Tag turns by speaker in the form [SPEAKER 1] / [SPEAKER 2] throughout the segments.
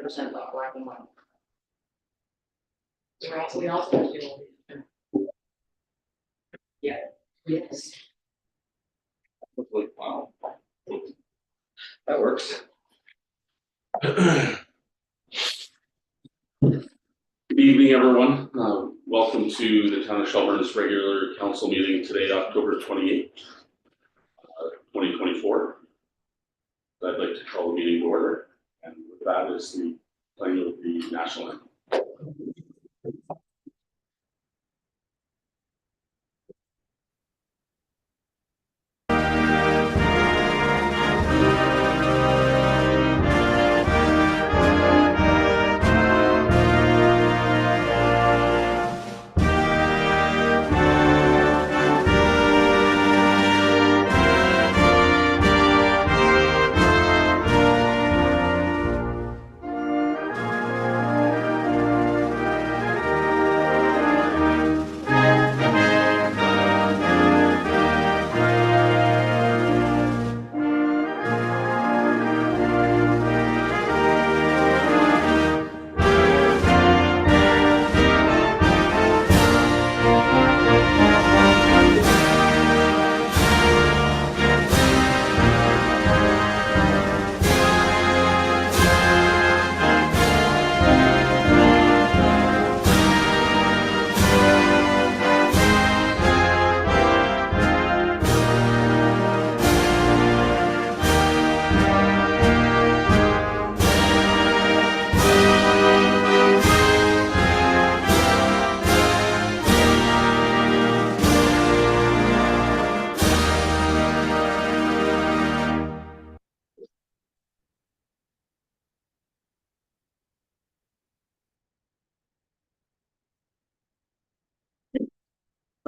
[SPEAKER 1] 100% like black and white. We also have to do. Yeah. Yes.
[SPEAKER 2] Wow. That works. Good evening, everyone. Welcome to the Town of Shelburne's regular council meeting today, October 28th, 2024. I'd like to call the meeting to order, and with that is the playing of the national anthem.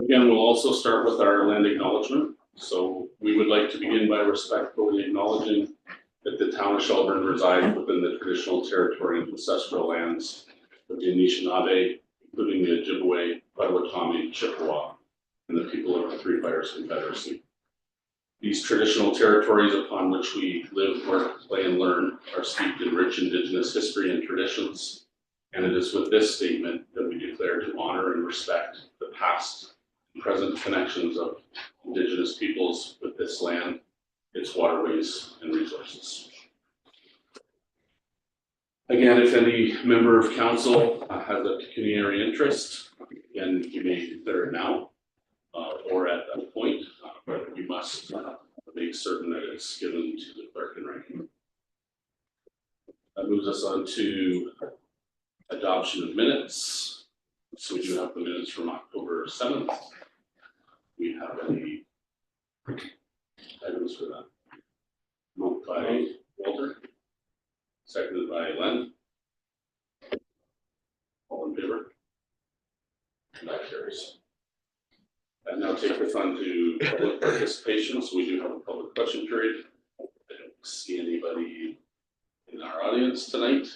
[SPEAKER 2] Again, we'll also start with our land acknowledgement. So we would like to begin by respectfully acknowledging that the town of Shelburne resides within the traditional territory and ancestral lands of the Anishinaabe, including the Ojibwe, Potawatomi, Chippewa, and the people of the Three Fires Confederacy. These traditional territories upon which we live, work, play, and learn are steeped in rich Indigenous history and traditions. And it is with this statement that we declare to honor and respect the past and present connections of Indigenous peoples with this land, its waterways, and resources. Again, if any member of council has a pecuniary interest, again, you may declare it now or at that point, but you must make certain that it's given to the clerk in writing. That moves us on to adoption of minutes. So we do have the minutes from October 7th. We have any items for that? Moved by Walter, seconded by Len. All in favor? And that carries. And now take us on to public participation. So we do have a public question period. I don't see anybody in our audience tonight.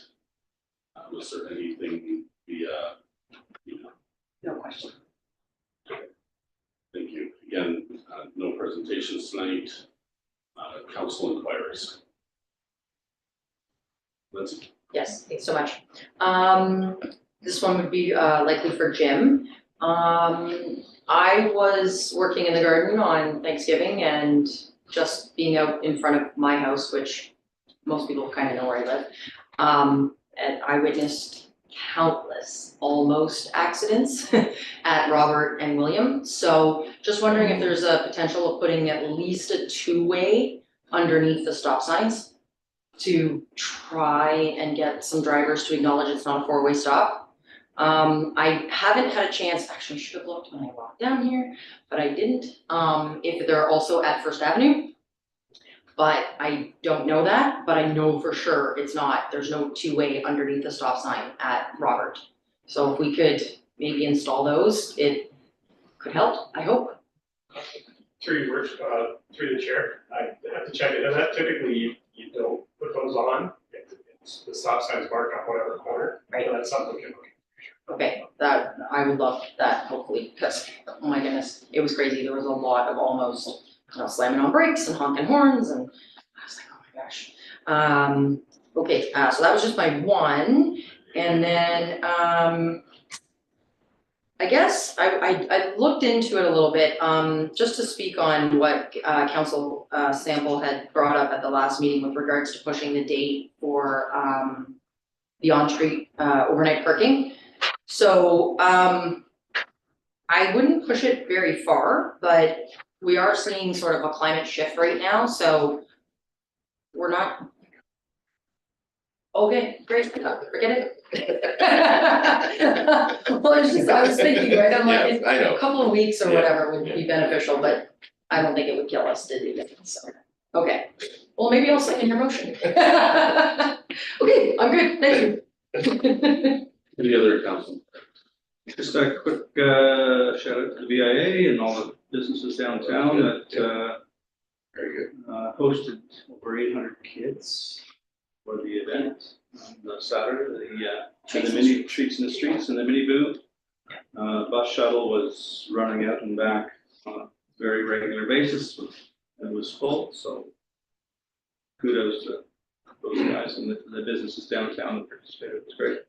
[SPEAKER 2] Was there anything via email?
[SPEAKER 1] No question.
[SPEAKER 2] Thank you. Again, no presentations tonight. Council inquiries. Lindsay?
[SPEAKER 1] Yes, thanks so much. This one would be likely for Jim. I was working in the garden on Thanksgiving and just being out in front of my house, which most people kind of know where I live. And I witnessed countless almost accidents at Robert and William. So just wondering if there's a potential of putting at least a two-way underneath the stop signs to try and get some drivers to acknowledge it's not a four-way stop. I haven't had a chance, actually I should have looked when I walked down here, but I didn't, if they're also at First Avenue. But I don't know that, but I know for sure it's not, there's no two-way underneath the stop sign at Robert. So if we could maybe install those, it could help, I hope.
[SPEAKER 3] Through the chair, I have to check into that. Typically, you don't put those on. It's the stop signs marked on whatever corner.
[SPEAKER 1] Right.
[SPEAKER 3] So that's something we can look at.
[SPEAKER 1] Okay, that, I would love that hopefully, because, oh my goodness, it was crazy. There was a lot of almost, slamming on brakes and honking horns and I was like, oh my gosh. Okay, so that was just my one, and then, I guess I looked into it a little bit, just to speak on what, Council, Sample had brought up at the last meeting with regards to pushing the date for, the on-street, overnight parking. So, I wouldn't push it very far, but we are seeing sort of a climate shift right now, so we're not. Okay, great, forget it. Well, it's just, I was thinking, right, I'm like,
[SPEAKER 4] Yeah, I know.
[SPEAKER 1] a couple of weeks or
[SPEAKER 4] Yeah.
[SPEAKER 1] whatever would be beneficial, but I don't think it would kill us to do that, so, okay. Well, maybe I'll second your motion. Okay, I'm good, thank you.
[SPEAKER 2] Any other council?
[SPEAKER 5] Just a quick shout out to the VIA and all the businesses downtown that
[SPEAKER 4] Very good.
[SPEAKER 5] hosted over 800 kids for the event on Saturday. The mini treats in the streets and the mini booth. Bus shuttle was running out and back on a very regular basis. It was full, so kudos to those guys and the businesses downtown that participated. It was great.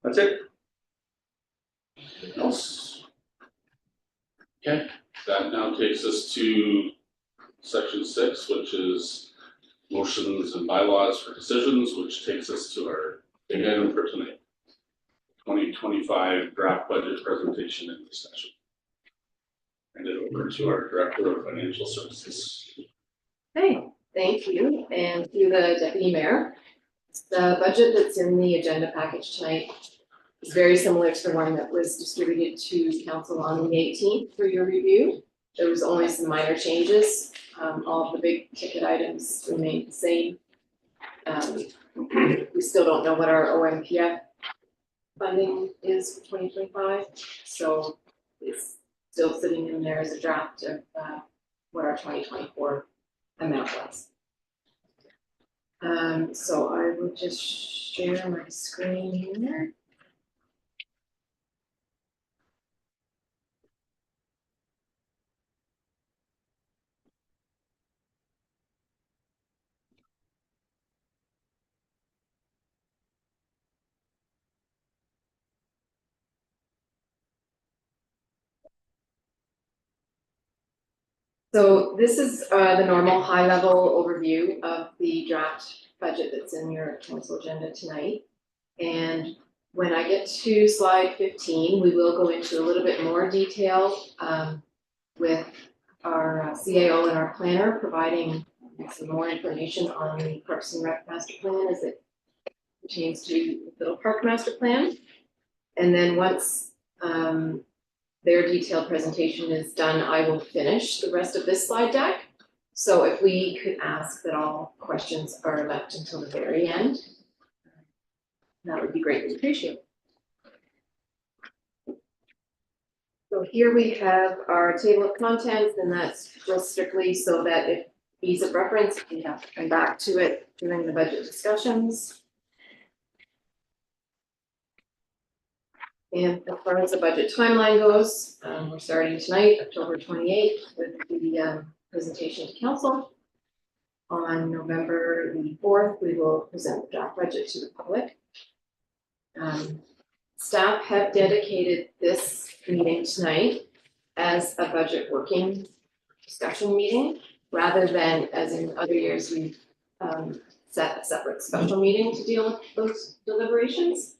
[SPEAKER 5] That's it.
[SPEAKER 2] Anything else? Okay, that now takes us to section 6, which is motions and bylaws for decisions, which takes us to our big item for tonight. 2025 draft budget presentation and discussion. Hand it over to our Director of Financial Services.
[SPEAKER 6] Okay, thank you, and through the deputy mayor. The budget that's in the agenda package tonight is very similar to the one that was distributed to council on the 18th for your review. There was only some minor changes. All of the big ticket items remain the same. We still don't know what our OMPF funding is for 2025, so it's still sitting in there as a draft of what our 2024 amount was. So I will just share my screen here. So this is the normal high-level overview of the draft budget that's in your council agenda tonight. And when I get to slide 15, we will go into a little bit more detail with our CAO and our planner providing some more information on the Parks and Rec master plan as it pertains to the Fiddle Park master plan. And then once their detailed presentation is done, I will finish the rest of this slide deck. So if we could ask that all questions are left until the very end, that would be greatly appreciated. So here we have our table of contents, and that's just strictly so that if ease of reference, we have to come back to it during the budget discussions. And as far as the budget timeline goes, we're starting tonight, October 28th, with the presentation to council. On November the 4th, we will present the draft budget to the public. Staff have dedicated this meeting tonight as a budget working discussion meeting, rather than as in other years, we've set a separate special meeting to deal with those deliberations.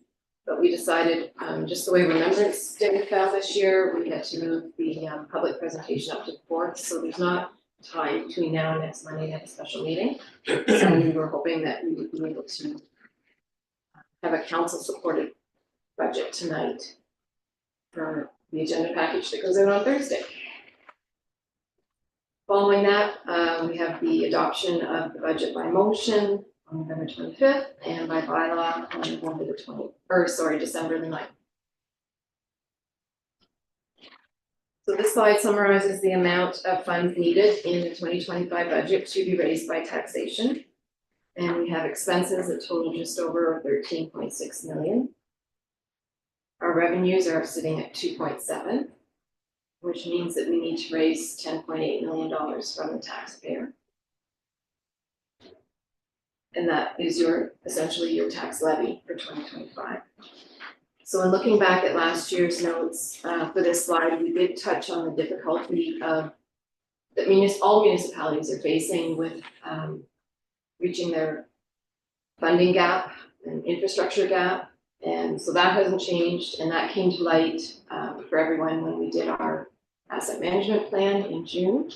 [SPEAKER 6] But we decided, just the way Remembrance Day fell this year, we had to move the public presentation up to the 4th, so there's not time between now and next Monday to have a special meeting. So we were hoping that we would be able to have a council supported budget tonight for the agenda package that goes out on Thursday. Following that, we have the adoption of the budget by motion on November 25th and by bylaw on November the December the 9th. So this slide summarizes the amount of funds needed in the 2025 budget to be raised by taxation. And we have expenses that total just over 13.6 million. Our revenues are sitting at 2.7, which means that we need to raise $10.8 million from the taxpayer. And that is essentially your tax levy for 2025. So in looking back at last year's notes, for this slide, we did touch on the difficulty of that all municipalities are facing with reaching their funding gap and infrastructure gap. And so that hasn't changed, and that came to light for everyone when we did our asset management plan in June.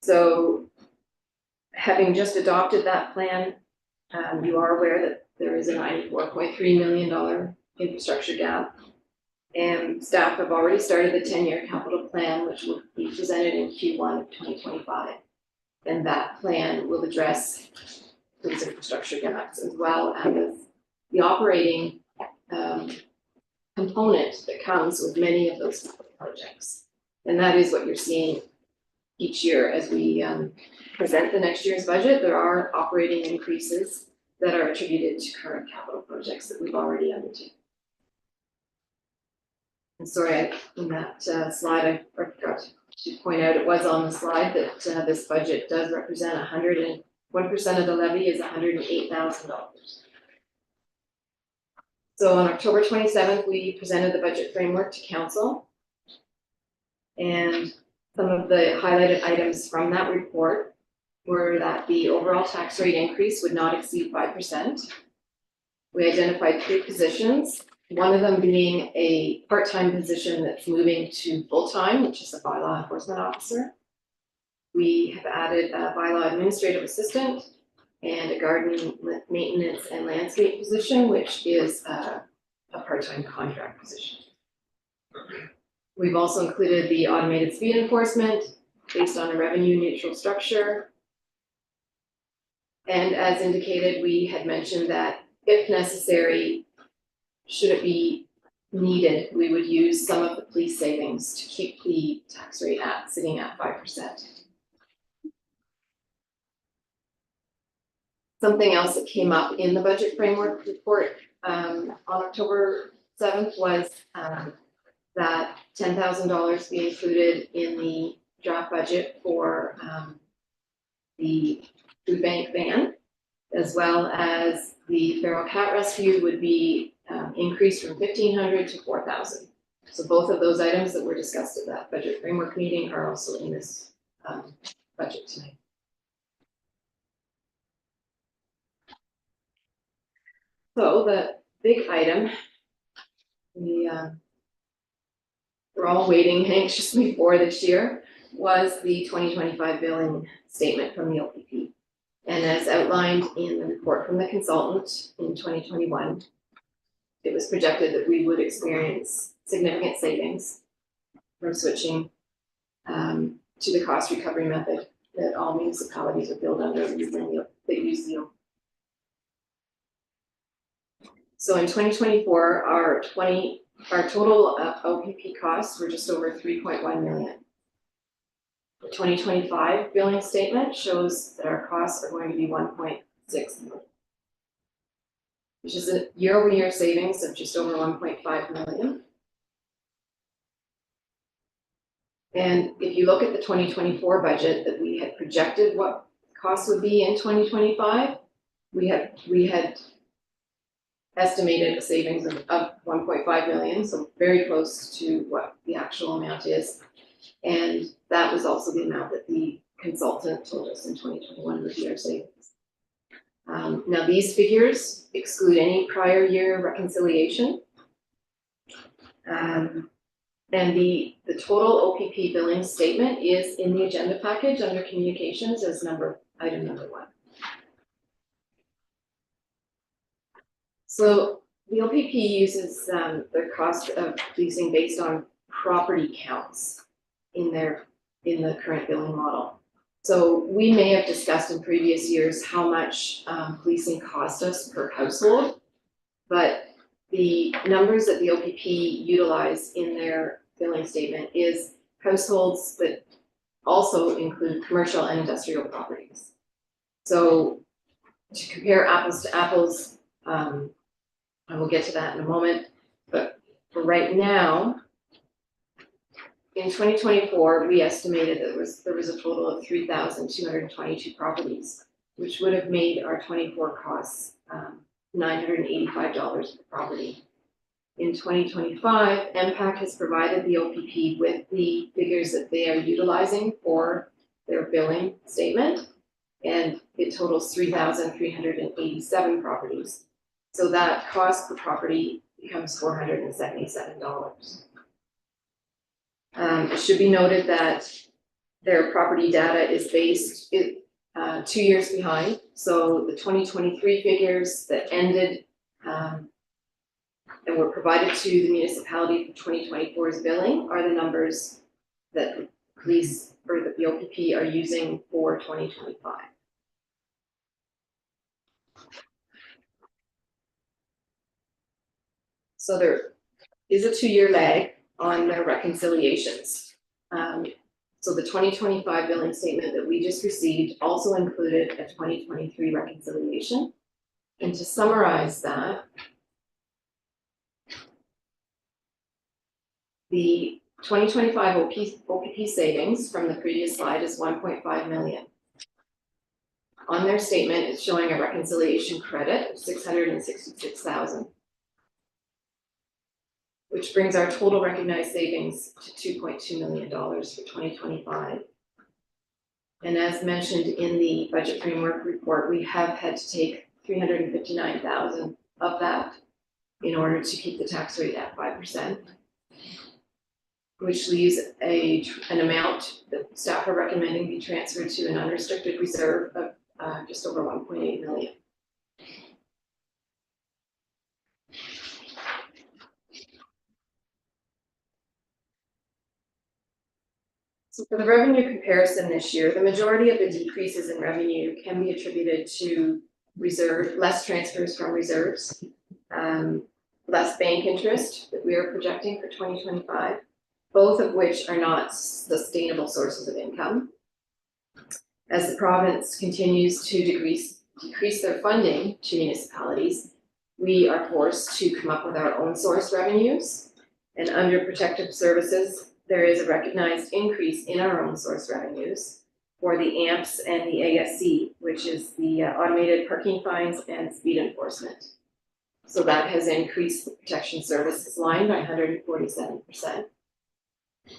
[SPEAKER 6] So having just adopted that plan, you are aware that there is a $94.3 million infrastructure gap. And staff have already started the 10-year capital plan, which will be presented in Q1 of 2025. And that plan will address those infrastructure gaps as well as the operating component that comes with many of those projects. And that is what you're seeing each year as we present the next year's budget. There are operating increases that are attributed to current capital projects that we've already undertaken. And sorry, in that slide, I forgot to point out, it was on the slide that this budget does represent 101% of the levy is $108,000. So on October 27th, we presented the budget framework to council. And some of the highlighted items from that report were that the overall tax rate increase would not exceed 5%. We identified 3 positions, one of them being a part-time position that's moving to full-time, which is a bylaw enforcement officer. We have added a bylaw administrative assistant and a garden maintenance and landscape position, which is a part-time contract position. We've also included the automated speed enforcement based on a revenue neutral structure. And as indicated, we had mentioned that if necessary, should it be needed, we would use some of the police savings to keep the tax rate sitting at 5%. Something else that came up in the budget framework report on October 7th was that $10,000 be included in the draft budget for the food bank van, as well as the feral cat rescue would be increased from 1,500 to 4,000. So both of those items that were discussed at that budget framework meeting are also in this budget tonight. So the big item we're all waiting anxiously for this year was the 2025 billing statement from the OPP. And as outlined in the report from the consultant in 2021, it was projected that we would experience significant savings from switching to the cost recovery method that all municipalities are billed under that use the OPP. So in 2024, our total OPP costs were just over 3.1 million. The 2025 billing statement shows that our costs are going to be 1.6 million, which is a year-over-year savings of just over 1.5 million. And if you look at the 2024 budget that we had projected what costs would be in 2025, we had estimated a savings of 1.5 million, so very close to what the actual amount is. And that was also the amount that the consultant told us in 2021 would be our savings. Now these figures exclude any prior year reconciliation. And the total OPP billing statement is in the agenda package under communications as item number 1. So the OPP uses their cost of policing based on property counts in the current billing model. So we may have discussed in previous years how much policing cost us per household, but the numbers that the OPP utilize in their billing statement is households that also include commercial and industrial properties. So to compare apples to apples, I will get to that in a moment, but for right now, in 2024, we estimated that there was a total of 3,222 properties which would have made our 24 costs $985 per property. In 2025, MPAC has provided the OPP with the figures that they are utilizing for their billing statement, and it totals 3,387 properties. So that cost per property becomes $477. It should be noted that their property data is based 2 years behind. So the 2023 figures that ended and were provided to the municipality for 2024's billing are the numbers that the police or that the OPP are using for 2025. So there is a 2-year lag on their reconciliations. So the 2025 billing statement that we just received also included a 2023 reconciliation. And to summarize that, the 2025 OPP savings from the previous slide is 1.5 million. On their statement, it's showing a reconciliation credit of 666,000. Which brings our total recognized savings to $2.2 million for 2025. And as mentioned in the budget framework report, we have had to take 359,000 of that in order to keep the tax rate at 5%, which leaves an amount that staff are recommending be transferred to an unrestricted reserve of just over 1.8 million. So for the revenue comparison this year, the majority of the decreases in revenue can be attributed to less transfers from reserves, less bank interest that we are projecting for 2025, both of which are not sustainable sources of income. As the province continues to decrease their funding to municipalities, we are forced to come up with our own source revenues. And under protective services, there is a recognized increase in our own source revenues for the AMPS and the ASC, which is the automated parking fines and speed enforcement. So that has increased the protection services line by 147%,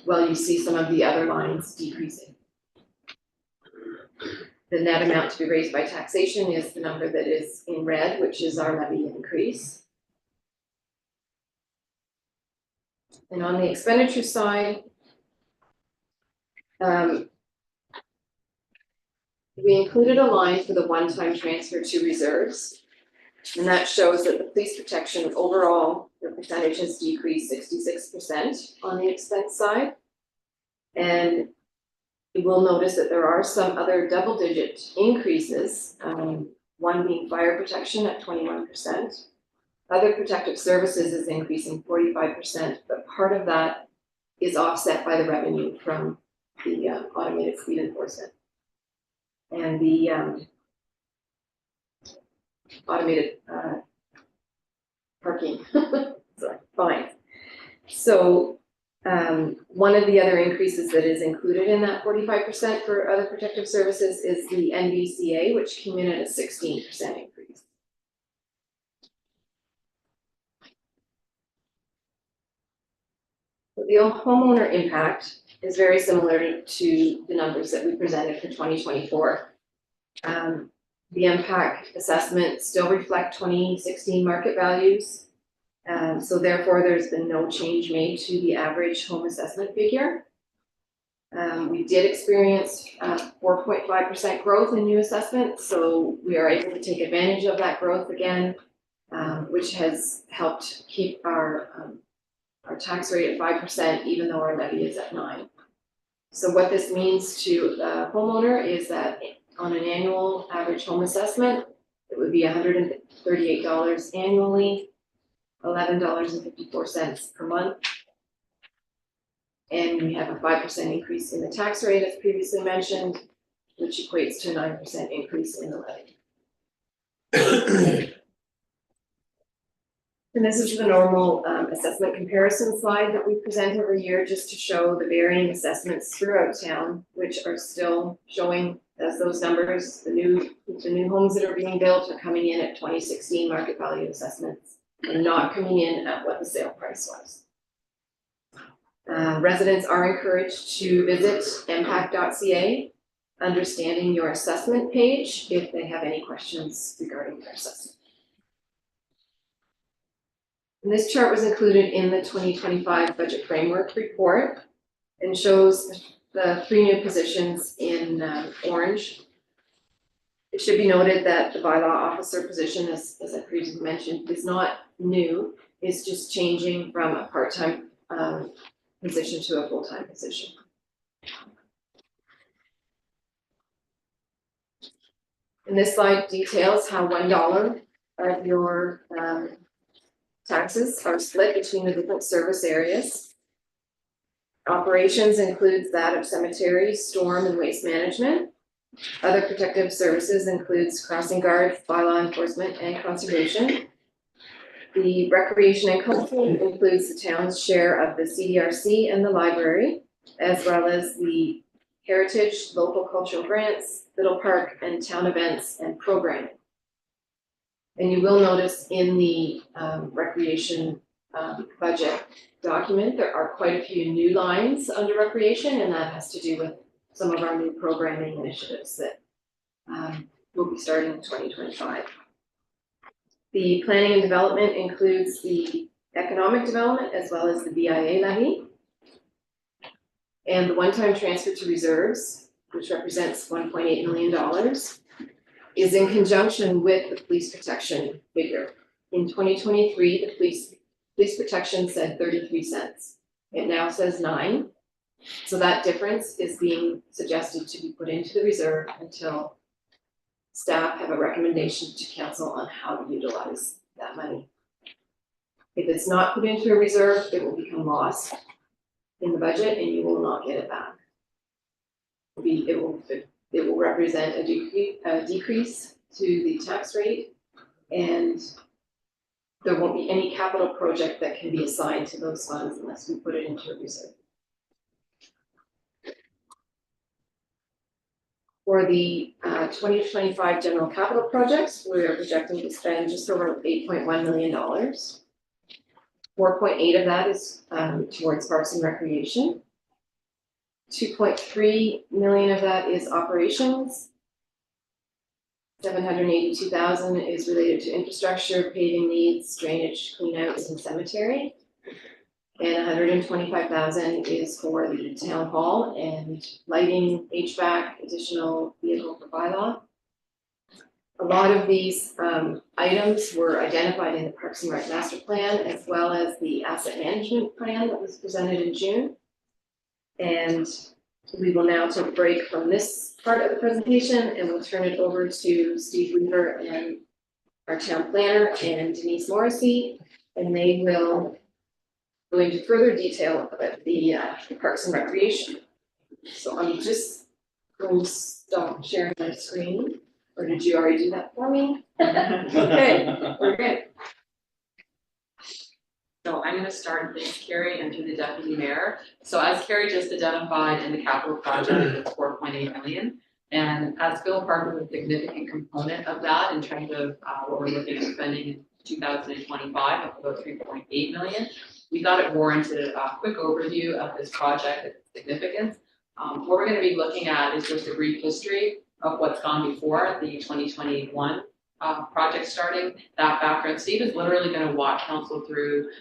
[SPEAKER 6] while you see some of the other lines decreasing. The net amount to be raised by taxation is the number that is in red, which is our levy increase. And on the expenditure side, we included a line for the one-time transfer to reserves. And that shows that the police protection overall, the percentage has decreased 66% on the expense side. And you will notice that there are some other double-digit increases, one being fire protection at 21%. Other protective services is increasing 45%, but part of that is offset by the revenue from the automated speed enforcement and the automated parking, sorry, fines. So one of the other increases that is included in that 45% for other protective services is the NVCA, which came in at a 16% increase. The homeowner impact is very similar to the numbers that we presented for 2024. The impact assessment still reflect 2016 market values. So therefore, there's been no change made to the average home assessment figure. We did experience 4.5% growth in new assessments, so we are able to take advantage of that growth again, which has helped keep our tax rate at 5%, even though our levy is at 9%. So what this means to the homeowner is that on an annual average home assessment, it would be $138 annually, $11.54 per month. And we have a 5% increase in the tax rate, as previously mentioned, which equates to a 9% increase in the levy. And this is the normal assessment comparison slide that we present every year, just to show the varying assessments throughout town, which are still showing as those numbers. The new homes that are being built are coming in at 2016 market value assessments and not coming in at what the sale price was. Residents are encouraged to visit impact.ca, understanding your assessment page, if they have any questions regarding their assessment. And this chart was included in the 2025 budget framework report and shows the 3 new positions in orange. It should be noted that the bylaw officer position, as I previously mentioned, is not new. It's just changing from a part-time position to a full-time position. And this slide details how $1 of your taxes are split between the different service areas. Operations includes that of cemetery, storm, and waste management. Other protective services includes crossing guard, bylaw enforcement, and conservation. The recreation and culture includes the town's share of the CDRC and the library, as well as the heritage, local cultural grants, Little Park, and town events and programming. And you will notice in the recreation budget document, there are quite a few new lines under recreation, and that has to do with some of our new programming initiatives that will be starting in 2025. The planning and development includes the economic development as well as the BIA levy. And the one-time transfer to reserves, which represents $1.8 million, is in conjunction with the police protection figure. In 2023, the police protection said 33 cents. It now says 9. So that difference is being suggested to be put into the reserve until staff have a recommendation to council on how to utilize that money. If it's not put into a reserve, it will become lost in the budget and you will not get it back. It will represent a decrease to the tax rate, and there won't be any capital project that can be assigned to those funds unless we put it into a reserve. For the 2025 general capital projects, we are projecting to spend just over $8.1 million. 4.8 of that is towards parks and recreation. 2.3 million of that is operations. 782,000 is related to infrastructure, paving needs, drainage, cleanouts, and cemetery. And 125,000 is for the town hall and lighting, HVAC, additional vehicle for bylaw. A lot of these items were identified in the Parks and Rec Master Plan, as well as the asset management plan that was presented in June. And we will now take a break from this part of the presentation and we'll turn it over to Steve Weaver and our town planner and Denise Morrissey, and they will go into further detail about the Parks and Recreation. So I'm just going to stop sharing my screen, or did you already do that for me? Okay, we're good.
[SPEAKER 1] So I'm gonna start with Carrie and to the deputy mayor. So as Carrie just identified in the capital project, it's 4.8 million. And as Phil Park was a significant component of that in terms of what we're looking at spending in 2025 of about 3.8 million. We thought it warranted a quick overview of this project and its significance. What we're gonna be looking at is just a brief history of what's gone before the 2021 project starting. That background, Steve is literally going to walk council through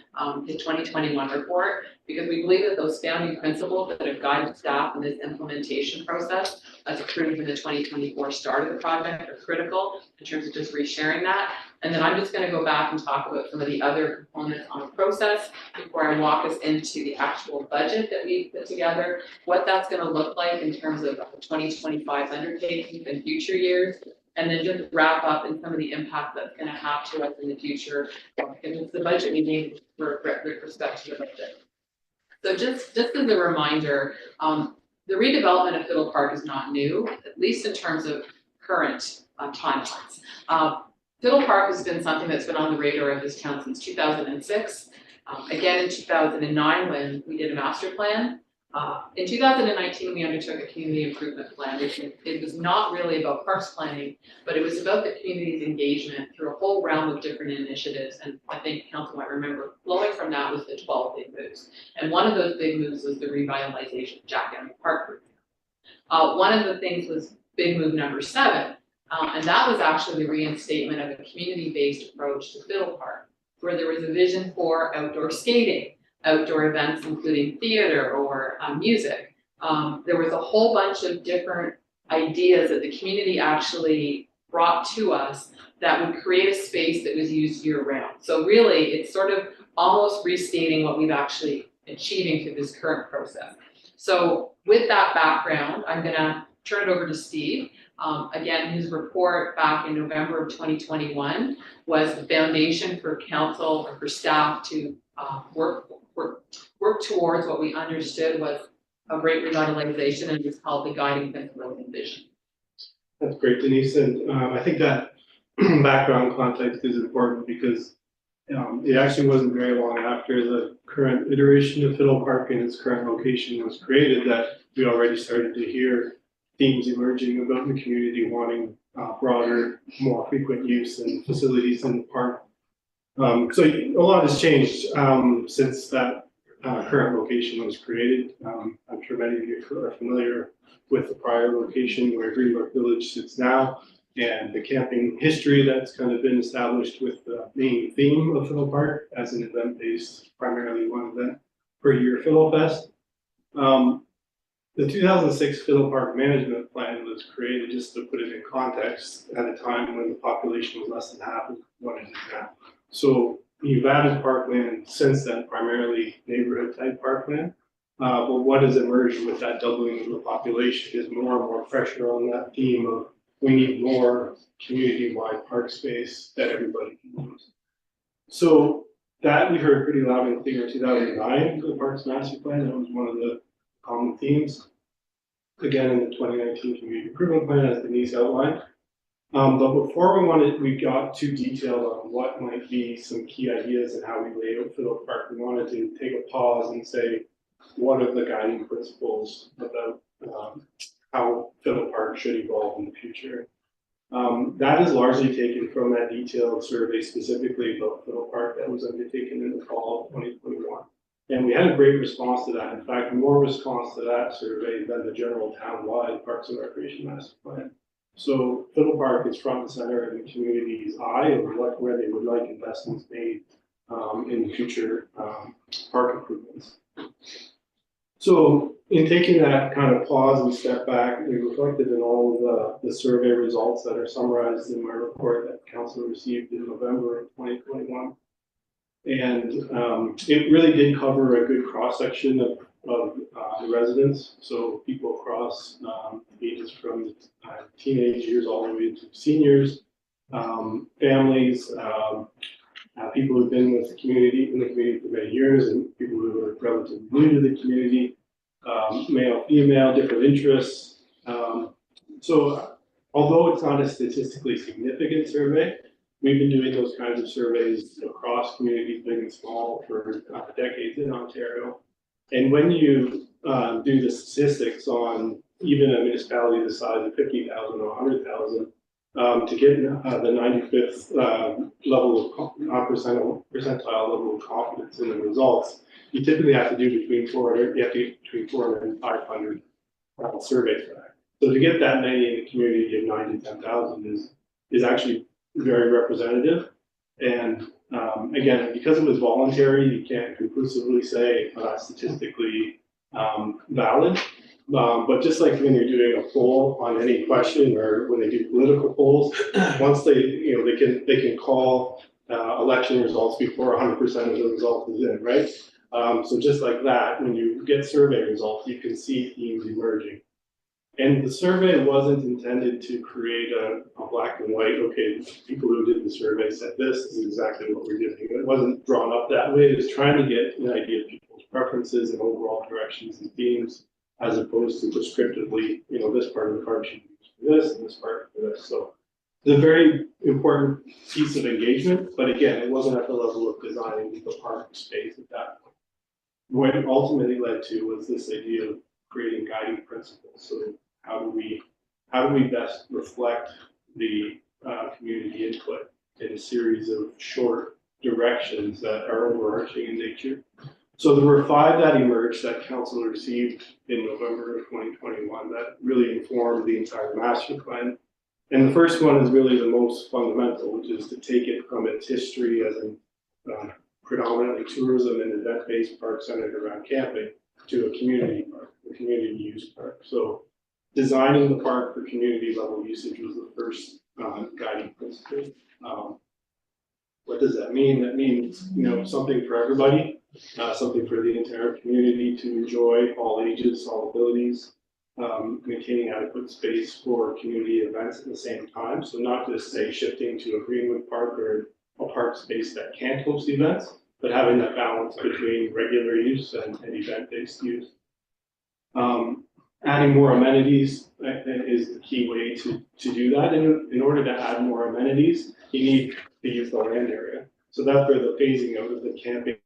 [SPEAKER 1] his 2021 report, because we believe that those founding principles that have guided staff in this implementation process as approved in the 2024 start of the project are critical in terms of just resharing that. And then I'm just going to go back and talk about some of the other components on the process before I walk us into the actual budget that we put together, what that's going to look like in terms of 2025 undertakings and future years. And then just wrap up in some of the impact that's going to have to us in the future, because it's the budget we need for respect to the budget. So just as a reminder, the redevelopment of Fiddle Park is not new, at least in terms of current timelines.
[SPEAKER 4] Fiddle Park has been something that's been on the radar of this town since 2006. Again, in 2009, when we did a master plan. In 2019, we undertook a community improvement plan. It was not really about parks planning, but it was about the community's engagement through a whole realm of different initiatives. And I think council might remember, flowing from that was the 12 big moves. And one of those big moves was the revitalization of Jack Henry Park. One of the things was big move number 7, and that was actually the reinstatement of a community-based approach to Fiddle Park, where there was a vision for outdoor skating, outdoor events including theater or music. There was a whole bunch of different ideas that the community actually brought to us that would create a space that was used year-round. So really, it's sort of almost restating what we've actually achieving through this current process. So with that background, I'm gonna turn it over to Steve. Again, his report back in November of 2021 was the foundation for council or for staff to work towards what we understood was a great revitalization, and it's called the guiding principle and vision.
[SPEAKER 7] That's great, Denise, and I think that background context is important because it actually wasn't very long after the current iteration of Fiddle Park in its current location was created that we already started to hear themes emerging about the community wanting broader, more frequent use and facilities in the park. So a lot has changed since that current location was created. I'm sure many of you are familiar with the prior location where Greenbrook Village sits now, and the camping history that's kind of been established with the main theme of Fiddle Park as an event-based, primarily one event per year Fiddle Fest. The 2006 Fiddle Park Management Plan was created, just to put it in context, at a time when the population was less than half of what it is now. So you've added parkland since then, primarily neighborhood type parkland. But what has emerged with that doubling of the population is more and more pressure on that theme of we need more community-wide park space that everybody can use. So that we heard pretty loud and clear in 2009 for the Parks Master Plan. That was one of the common themes. Again, in the 2019 Community Improvement Plan, as Denise outlined. But before we got too detailed on what might be some key ideas and how we lay out Fiddle Park, we wanted to take a pause and say, what are the guiding principles about how Fiddle Park should evolve in the future? That is largely taken from that detailed survey specifically about Fiddle Park that was undertaken in the fall of 2021. And we had a great response to that. In fact, more response to that survey than the general town-wide Parks and Recreation Master Plan. So Fiddle Park is front and center in the community's eye of where they would like investments made in future park improvements. So in taking that kind of pause and step back, we reflected in all of the survey results that are summarized in my report that council received in November of 2021. And it really did cover a good cross-section of the residents. So people across ages from teenage years all the way to seniors, families, people who've been with the community, in the community for many years, and people who are relatively new to the community, male, female, different interests. So although it's not a statistically significant survey, we've been doing those kinds of surveys across communities, big and small, for decades in Ontario. And when you do the statistics on even a municipality the size of 50,000 or 100,000, to get the 95th level of percentile level of confidence in the results, you typically have to do between 400 and 500 surveys for that. So to get that many in the community of 9 to 10,000 is actually very representative. And again, because it was voluntary, you can't conclusively say statistically valid. But just like when you're doing a poll on any question, or when they do political polls, once they can call election results before 100% of the result is in, right? So just like that, when you get survey results, you can see themes emerging. And the survey wasn't intended to create a black and white, okay, people who did the survey said this is exactly what we're doing. It wasn't drawn up that way. It was trying to get an idea of people's preferences and overall directions and themes, as opposed to prescriptively, this part of the park should be used for this and this part for this. So a very important piece of engagement, but again, it wasn't at the level of designing the park space at that point. What it ultimately led to was this idea of creating guiding principles. So how do we best reflect the community input in a series of short directions that are overarching in nature? So there were 5 that emerged that council received in November of 2021 that really informed the entire master plan. And the first one is really the most fundamental, which is to take it from its history as a predominantly tourism and event-based park centered around camping to a community park, a community use park. So designing the park for community level usage was the first guiding principle. What does that mean? That means, something for everybody, something for the entire community to enjoy, all ages, all abilities, maintaining adequate space for community events at the same time. So not just say shifting to a Greenwood Park or a park space that can't host events, but having that balance between regular use and event-based use. Adding more amenities is the key way to do that. And in order to add more amenities, you need to use the land area. So that's where the phasing out of the camping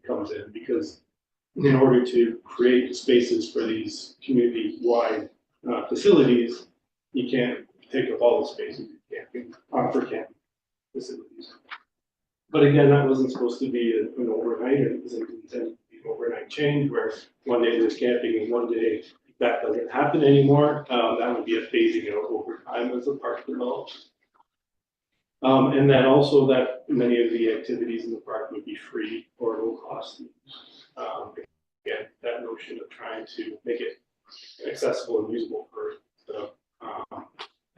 [SPEAKER 7] comes in, because in order to create spaces for these community-wide facilities, you can't take up all the spaces for camping facilities. But again, that wasn't supposed to be an overnight, or it wasn't intended to be an overnight change where one day there's camping and one day that doesn't happen anymore. That would be a phasing out over time as the park develops. And then also that many of the activities in the park would be free or low cost to use. Again, that notion of trying to make it accessible and usable for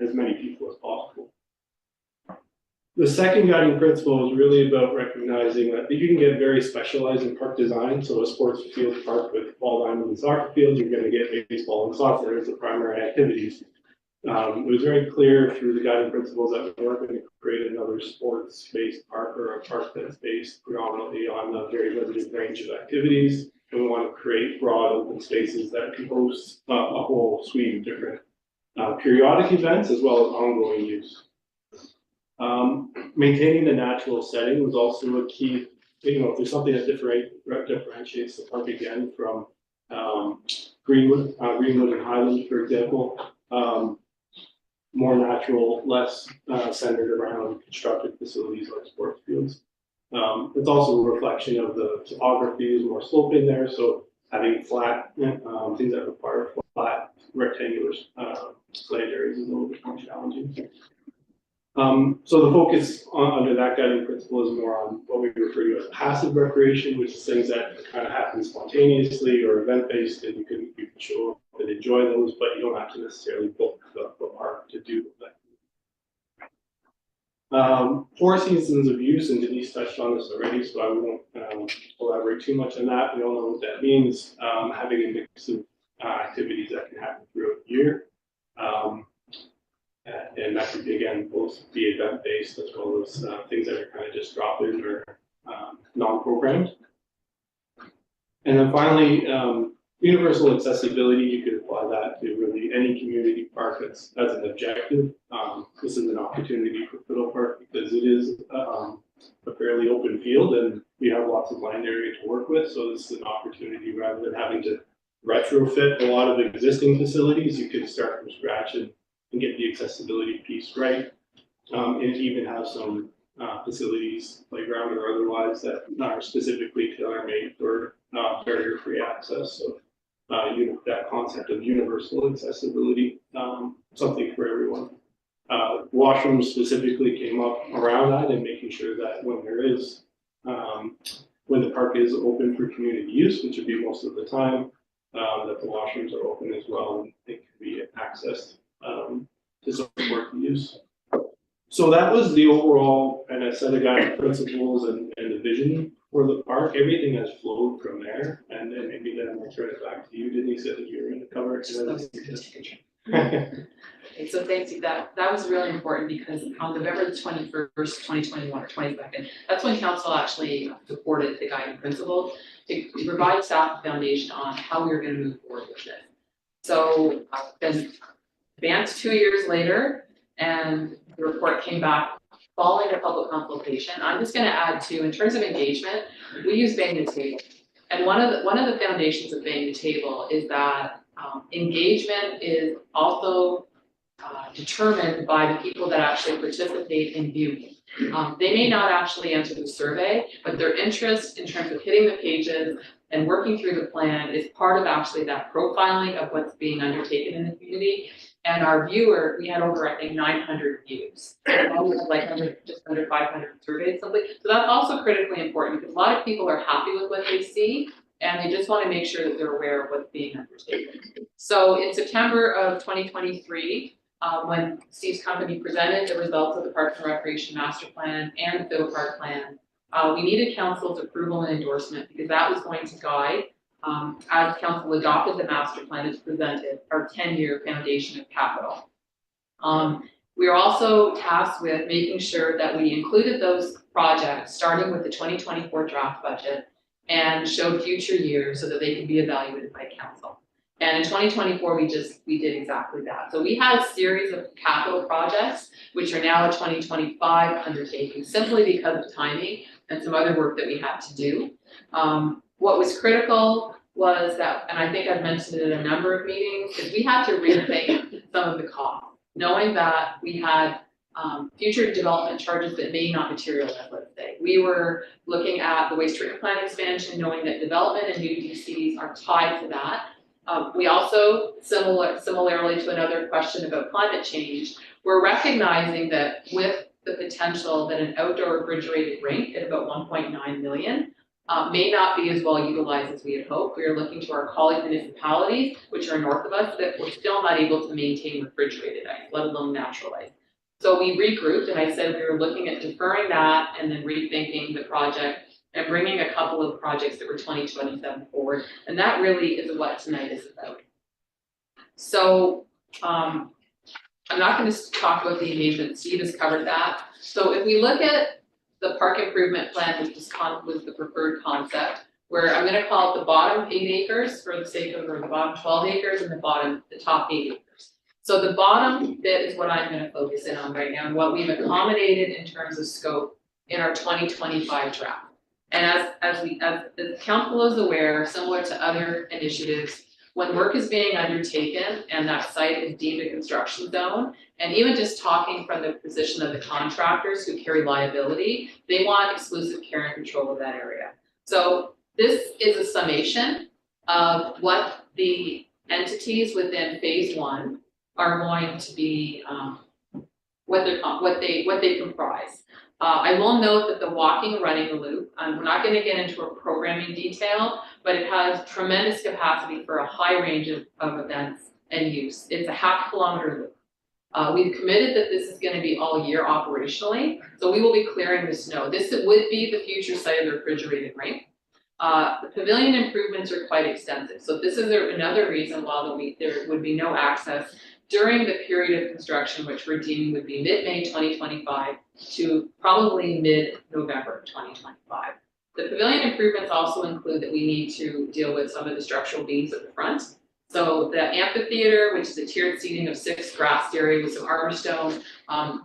[SPEAKER 7] as many people as possible. The second guiding principle is really about recognizing that you can get very specialized in park design. So a sports field park with ball diamond and soccer fields, you're going to get baseball and soccer as the primary activities. It was very clear through the guiding principles that we weren't going to create another sports-based park or a park that's based predominantly on a very limited range of activities. And we want to create broad open spaces that can host a whole suite of different periodic events as well as ongoing use. Maintaining the natural setting was also a key. If there's something that differentiates the park again from Greenwood and Highland, for example, more natural, less centered around constructed facilities like sports fields. It's also a reflection of the topography, is more slope in there, so having flat things that require flat rectangular slant areas is a little bit more challenging. So the focus under that guiding principle is more on what we refer to as passive recreation, which is things that kind of happen spontaneously or event-based, and you can show up and enjoy those, but you don't have to necessarily book the park to do that. 4 seasons of use, and Denise touched on this already, so I won't elaborate too much on that. We all know what that means, having a mix of activities that can happen throughout the year. And that could be, again, both be event-based as well as things that are kind of just drop-in or non-programmed. And then finally, universal accessibility, you could apply that to really any community park that's as an objective. This is an opportunity for Fiddle Park because it is a fairly open field and we have lots of land area to work with. So this is an opportunity rather than having to retrofit a lot of existing facilities, you could start from scratch and get the accessibility piece right. And even have some facilities, playground or otherwise, that are specifically tailor-made for barrier-free access. So that concept of universal accessibility, something for everyone. Washrooms specifically came up around that and making sure that when there is, when the park is open for community use, which would be most of the time, that the washrooms are open as well and they can be accessed to support the use. So that was the overall and a set of guiding principles and the vision for the park. Everything has flowed from there, and then maybe then I'll turn it back to you, Denise, that you're going to cover it.
[SPEAKER 4] Okay, so thank you. That was really important because on November the 21st, 2021 or 22nd, that's when council actually supported the guiding principle to provide staff a foundation on how we were going to move forward with this. So then advanced 2 years later, and the report came back following a public consultation. I'm just gonna add too, in terms of engagement, we use Bang the Table. And one of the foundations of Bang the Table is that engagement is also determined by the people that actually participate in viewing. They may not actually answer the survey, but their interest in terms of hitting the pages and working through the plan is part of actually that profiling of what's being undertaken in the community. And our viewer, we had over, I think, 900 views. Like just under 500 surveys, something. So that's also critically important because a lot of people are happy with what they see and they just want to make sure that they're aware of what's being undertaken. So in September of 2023, when Steve's company presented the results of the Parks and Recreation Master Plan and the Fiddle Park Plan, we needed council's approval and endorsement because that was going to guide, as council adopted the master plan as presented, our 10-year foundation of capital. We are also tasked with making sure that we included those projects, starting with the 2024 draft budget, and showed future years so that they can be evaluated by council. And in 2024, we did exactly that. So we had a series of capital projects, which are now a 2025 undertaking, simply because of timing and some other work that we had to do. What was critical was that, and I think I've mentioned it in a number of meetings, is we had to rethink some of the costs, knowing that we had future development charges that may not materialize, let's say. We were looking at the waste treatment plant expansion, knowing that development and new DCs are tied to that. We also, similarly to another question about climate change, we're recognizing that with the potential that an outdoor refrigerated rink at about 1.9 million may not be as well utilized as we had hoped. We are looking to our colleague municipalities, which are north of us, that we're still not able to maintain refrigerated ice, let alone natural ice. So we regrouped, and I said we were looking at deferring that and then rethinking the project and bringing a couple of projects that were 2027 forward. And that really is what tonight is about. So I'm not going to talk about the engagement. Steve has covered that. So if we look at the park improvement plan, which was the preferred concept, where I'm going to call it the bottom 8 acres for the sake of, or the bottom 12 acres and the top 8 acres. So the bottom bit is what I'm going to focus in on right now and what we've accommodated in terms of scope in our 2025 draft. And as the council is aware, similar to other initiatives, when work is being undertaken and that site is deemed a construction zone, and even just talking from the position of the contractors who carry liability, they want exclusive care and control of that area. So this is a summation of what the entities within phase 1 are going to be, what they comprise. I will note that the walking running loop, we're not going to get into a programming detail, but it has tremendous capacity for a high range of events and use. It's a half-kilometer loop. We've committed that this is going to be all year operationally, so we will be clearing the snow. This would be the future site of the refrigerated rink. The pavilion improvements are quite extensive, so this is another reason why there would be no access during the period of construction, which we're deeming would be mid-May 2025 to probably mid-November 2025. The pavilion improvements also include that we need to deal with some of the structural beams at the front. So the amphitheater, which is a tiered seating of 6 grass area with some armor stone.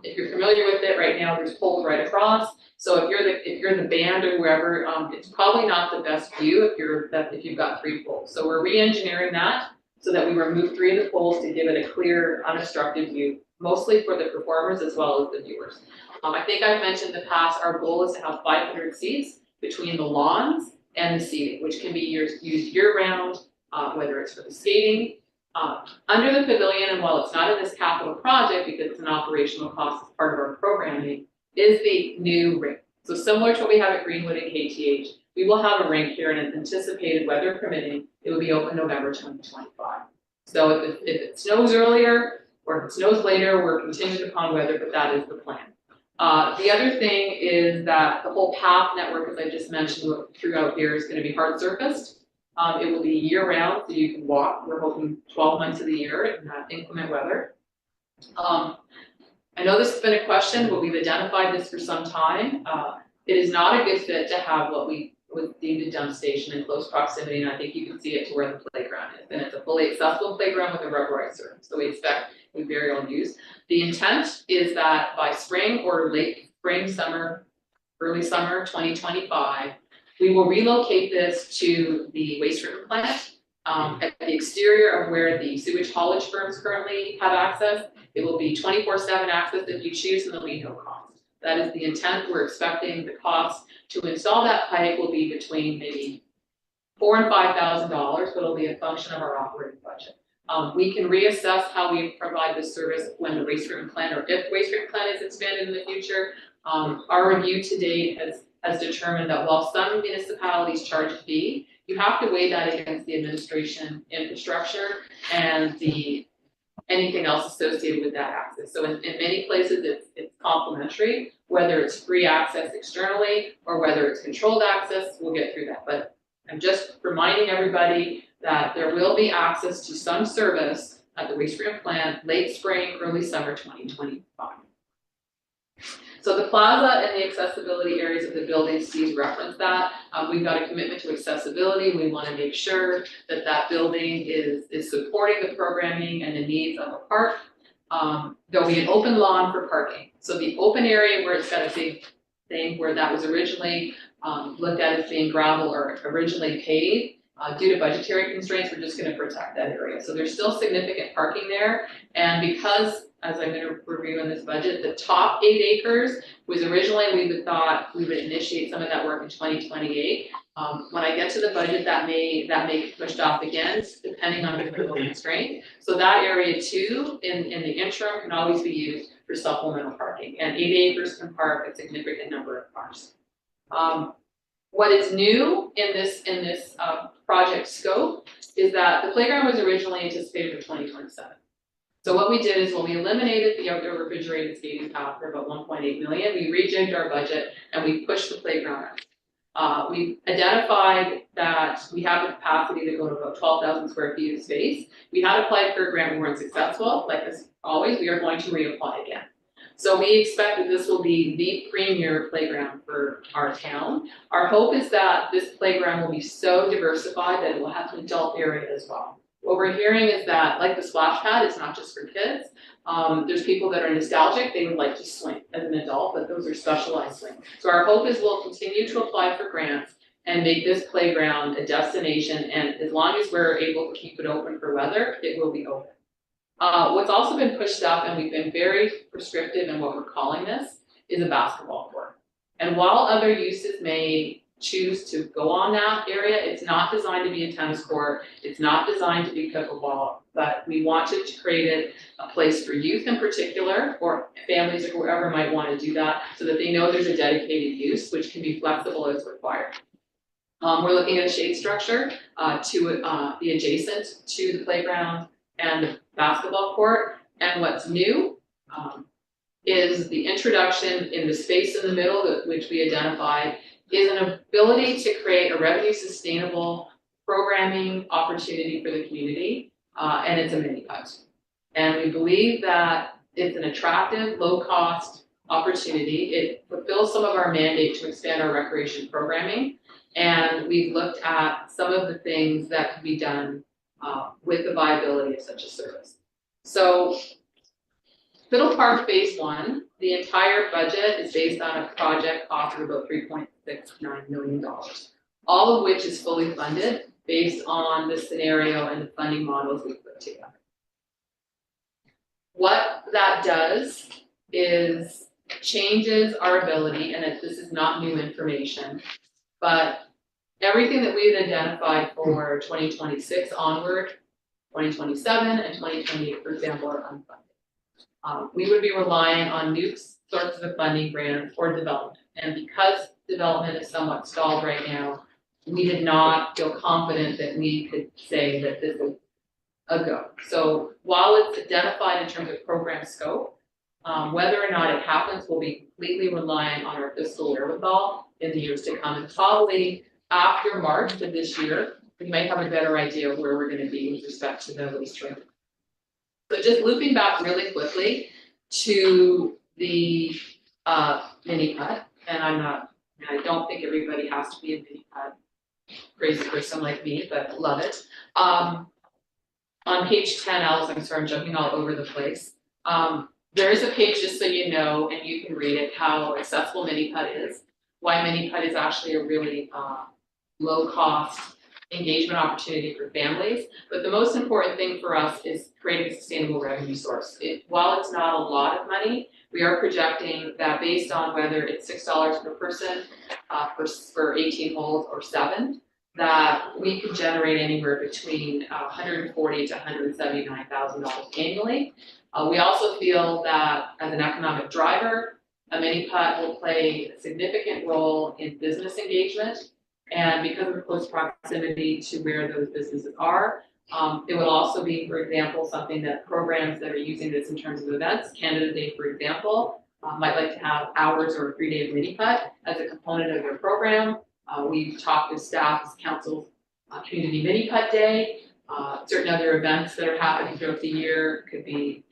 [SPEAKER 4] If you're familiar with it right now, there's poles right across. So if you're in the band or wherever, it's probably not the best view if you've got 3 poles. So we're re-engineering that so that we remove 3 of the poles to give it a clear, unobstructed view, mostly for the performers as well as the viewers. I think I've mentioned in the past, our goal is to have 500 seats between the lawns and the seating, which can be used year-round, whether it's for the skating. Under the pavilion, and while it's not in this capital project because it's an operational cost as part of our programming, is the new rink. So similar to what we have at Greenwood and KTH, we will have a rink here and it's anticipated, weather permitting, it will be open November 2025. So if it snows earlier or if it snows later, we're contingent upon weather, but that is the plan. The other thing is that the whole path network, as I just mentioned throughout here, is going to be hard surfaced. It will be year round, so you can walk. We're hoping 12 months of the year in inclement weather. I know this has been a question, but we've identified this for some time. It is not a good fit to have what we would deem a dump station in close proximity, and I think you can see it to where the playground is. And it's a fully accessible playground with a rubberized surface. So we expect we very all use. The intent is that by spring or late spring, summer, early summer 2025, we will relocate this to the waste treatment plant at the exterior of where the sewage haulage firms currently have access. It will be 24/7 access if you choose, and there'll be no cost. That is the intent. We're expecting the cost to install that pipe will be between maybe $4,000 and $5,000, but it'll be a function of our operating budget. We can reassess how we provide this service when the waste treatment plant, or if waste treatment plant is expanded in the future. Our review to date has determined that while some municipalities charge a fee, you have to weigh that against the administration infrastructure and anything else associated with that access. So in many places, it's complimentary, whether it's free access externally or whether it's controlled access, we'll get through that. But I'm just reminding everybody that there will be access to some service at the waste treatment plant late spring, early summer 2025. So the plaza and the accessibility areas of the building, Steve's referenced that. We've got a commitment to accessibility. We want to make sure that that building is supporting the programming and the needs of the park. There'll be an open lawn for parking. So the open area where it's got a big thing where that was originally looked at as being gravel or originally paved, due to budgetary constraints, we're just going to protect that area. So there's still significant parking there. And because, as I'm going to review in this budget, the top 8 acres was originally, we thought we would initiate some of that work in 2028. When I get to the budget, that may get pushed off again, depending on the political constraint. So that area too, in the interim, can always be used for supplemental parking. And 8 acres can park a significant number of cars. What is new in this project scope is that the playground was originally anticipated for 2027. So what we did is when we eliminated the outdoor refrigerated skating path for about 1.8 million, we rejigged our budget and we pushed the playground out. We identified that we have the capacity to go to about 12,000 square feet of space. We had applied for a grant, we weren't successful. Like as always, we are going to reapply again. So we expect that this will be the premier playground for our town. Our hope is that this playground will be so diversified that it will have an adult area as well. What we're hearing is that, like the splash pad, it's not just for kids. There's people that are nostalgic, they would like to swing as an adult, but those are specialized swings. So our hope is we'll continue to apply for grants and make this playground a destination, and as long as we're able to keep it open for weather, it will be open. What's also been pushed up, and we've been very prescriptive in what we're calling this, is a basketball court. And while other uses may choose to go on that area, it's not designed to be a tennis court, it's not designed to be pickleball, but we wanted to create a place for youth in particular, or families or whoever might want to do that, so that they know there's a dedicated use, which can be flexible as required. We're looking at a shade structure to be adjacent to the playground and the basketball court. And what's new is the introduction in the space in the middle, which we identified, is an ability to create a revenue sustainable programming opportunity for the community, and it's a mini putt. And we believe that it's an attractive, low cost opportunity. It fulfills some of our mandate to expand our recreation programming. And we've looked at some of the things that could be done with the viability of such a service. So Fiddle Park Phase 1, the entire budget is based on a project cost of about $3.69 million, all of which is fully funded based on the scenario and the funding models we put together. What that does is changes our ability, and this is not new information, but everything that we had identified for 2026 onward, 2027 and 2028, for example, are unfunded. We would be relying on new sources of funding, grants, or development. And because development is somewhat stalled right now, we did not feel confident that we could say that this is a go. So while it's identified in terms of program scope, whether or not it happens will be completely relying on our fiscal wherewithal in the years to come. And probably after March of this year, we might have a better idea of where we're going to be with respect to the waste stream. So just looping back really quickly to the mini putt, and I don't think everybody has to be a mini putt crazy person like me, but love it. on page 10, Alice, I'm sorry, I'm jumping all over the place. There is a page, just so you know, and you can read it, how accessible Mini Putt is, why Mini Putt is actually a really low cost engagement opportunity for families. But the most important thing for us is creating a sustainable revenue source. While it's not a lot of money, we are projecting that based on whether it's $6 per person for 18 holes or 7, that we could generate anywhere between $140,000 to $179,000 annually. We also feel that as an economic driver, a Mini Putt will play a significant role in business engagement. And because of the close proximity to where those businesses are, it will also be, for example, something that programs that are using this in terms of events, Canada Day, for example, might like to have hours or a 3-day Mini Putt as a component of their program. We've talked with staff as council, Community Mini Putt Day, certain other events that are happening throughout the year could be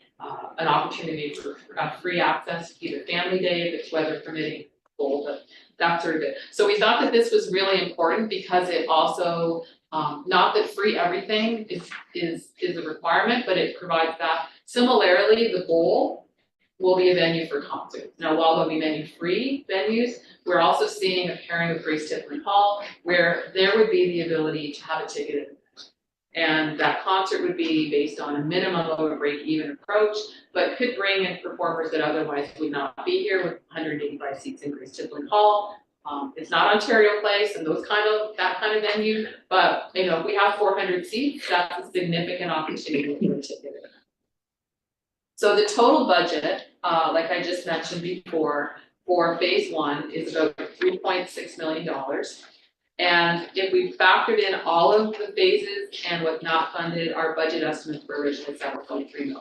[SPEAKER 4] an opportunity for free access, either family day if it's weather permitting, cold, but that sort of it. So we thought that this was really important because it also, not that free everything is a requirement, but it provides that. Similarly, the bowl will be a venue for concerts. Now, while there'll be many free venues, we're also seeing a pairing with Grace Tiffany Hall where there would be the ability to have a ticketed event. And that concert would be based on a minimum of a break-even approach, but could bring in performers that otherwise would not be here with 185 seats in Grace Tiffany Hall. It's not Ontario Place and that kind of venue, but if we have 400 seats, that's a significant opportunity for a ticketed event. So the total budget, like I just mentioned before, for phase 1 is about $3.6 million. And if we factored in all of the phases and what's not funded, our budget estimates were originally $7.3 million.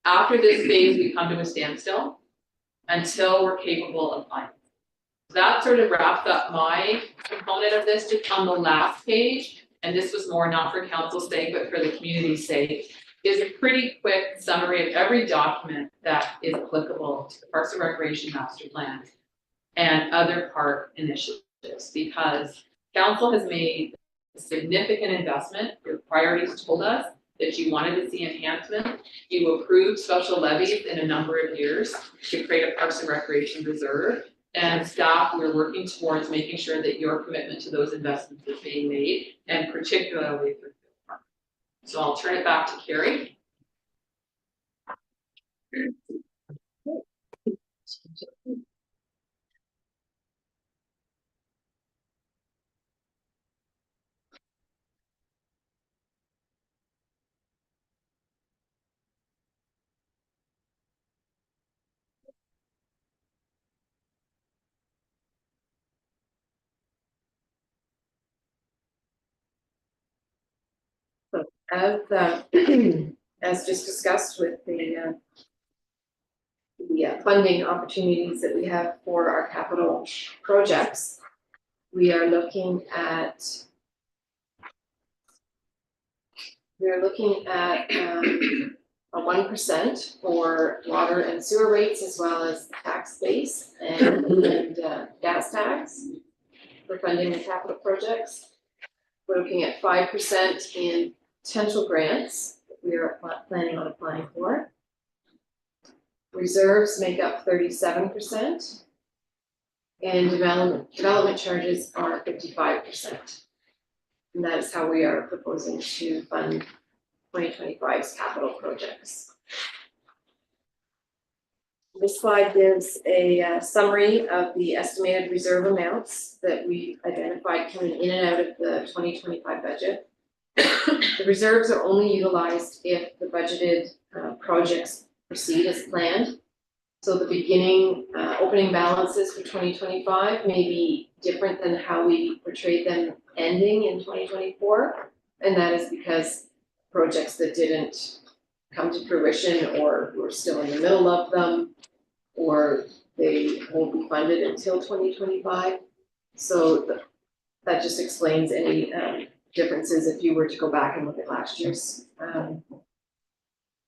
[SPEAKER 4] After this phase, we come to a standstill until we're capable of funding. That sort of wraps up my component of this. Just on the last page, and this was more not for council's sake, but for the community's sake, is a pretty quick summary of every document that is applicable to the Parks and Recreation Master Plan and other park initiatives. Because council has made a significant investment. Your priorities told us that you wanted to see enhancement. You approved special levies in a number of years to create a Parks and Recreation reserve. And staff, we're working towards making sure that your commitment to those investments is being made, and particularly for the park. So I'll turn it back to Carrie.
[SPEAKER 6] As just discussed with the funding opportunities that we have for our capital projects, we are looking at a 1% for water and sewer rates, as well as the tax base and gas tax for funding the capital projects. We're looking at 5% in potential grants that we are planning on applying for. Reserves make up 37%, and development charges are 55%. And that is how we are proposing to fund 2025's capital projects. This slide gives a summary of the estimated reserve amounts that we identified coming in and out of the 2025 budget. The reserves are only utilized if the budgeted projects proceed as planned. So the opening balances for 2025 may be different than how we portrayed them ending in 2024. And that is because projects that didn't come to fruition, or we're still in the middle of them, or they won't be funded until 2025. So that just explains any differences if you were to go back and look at last year's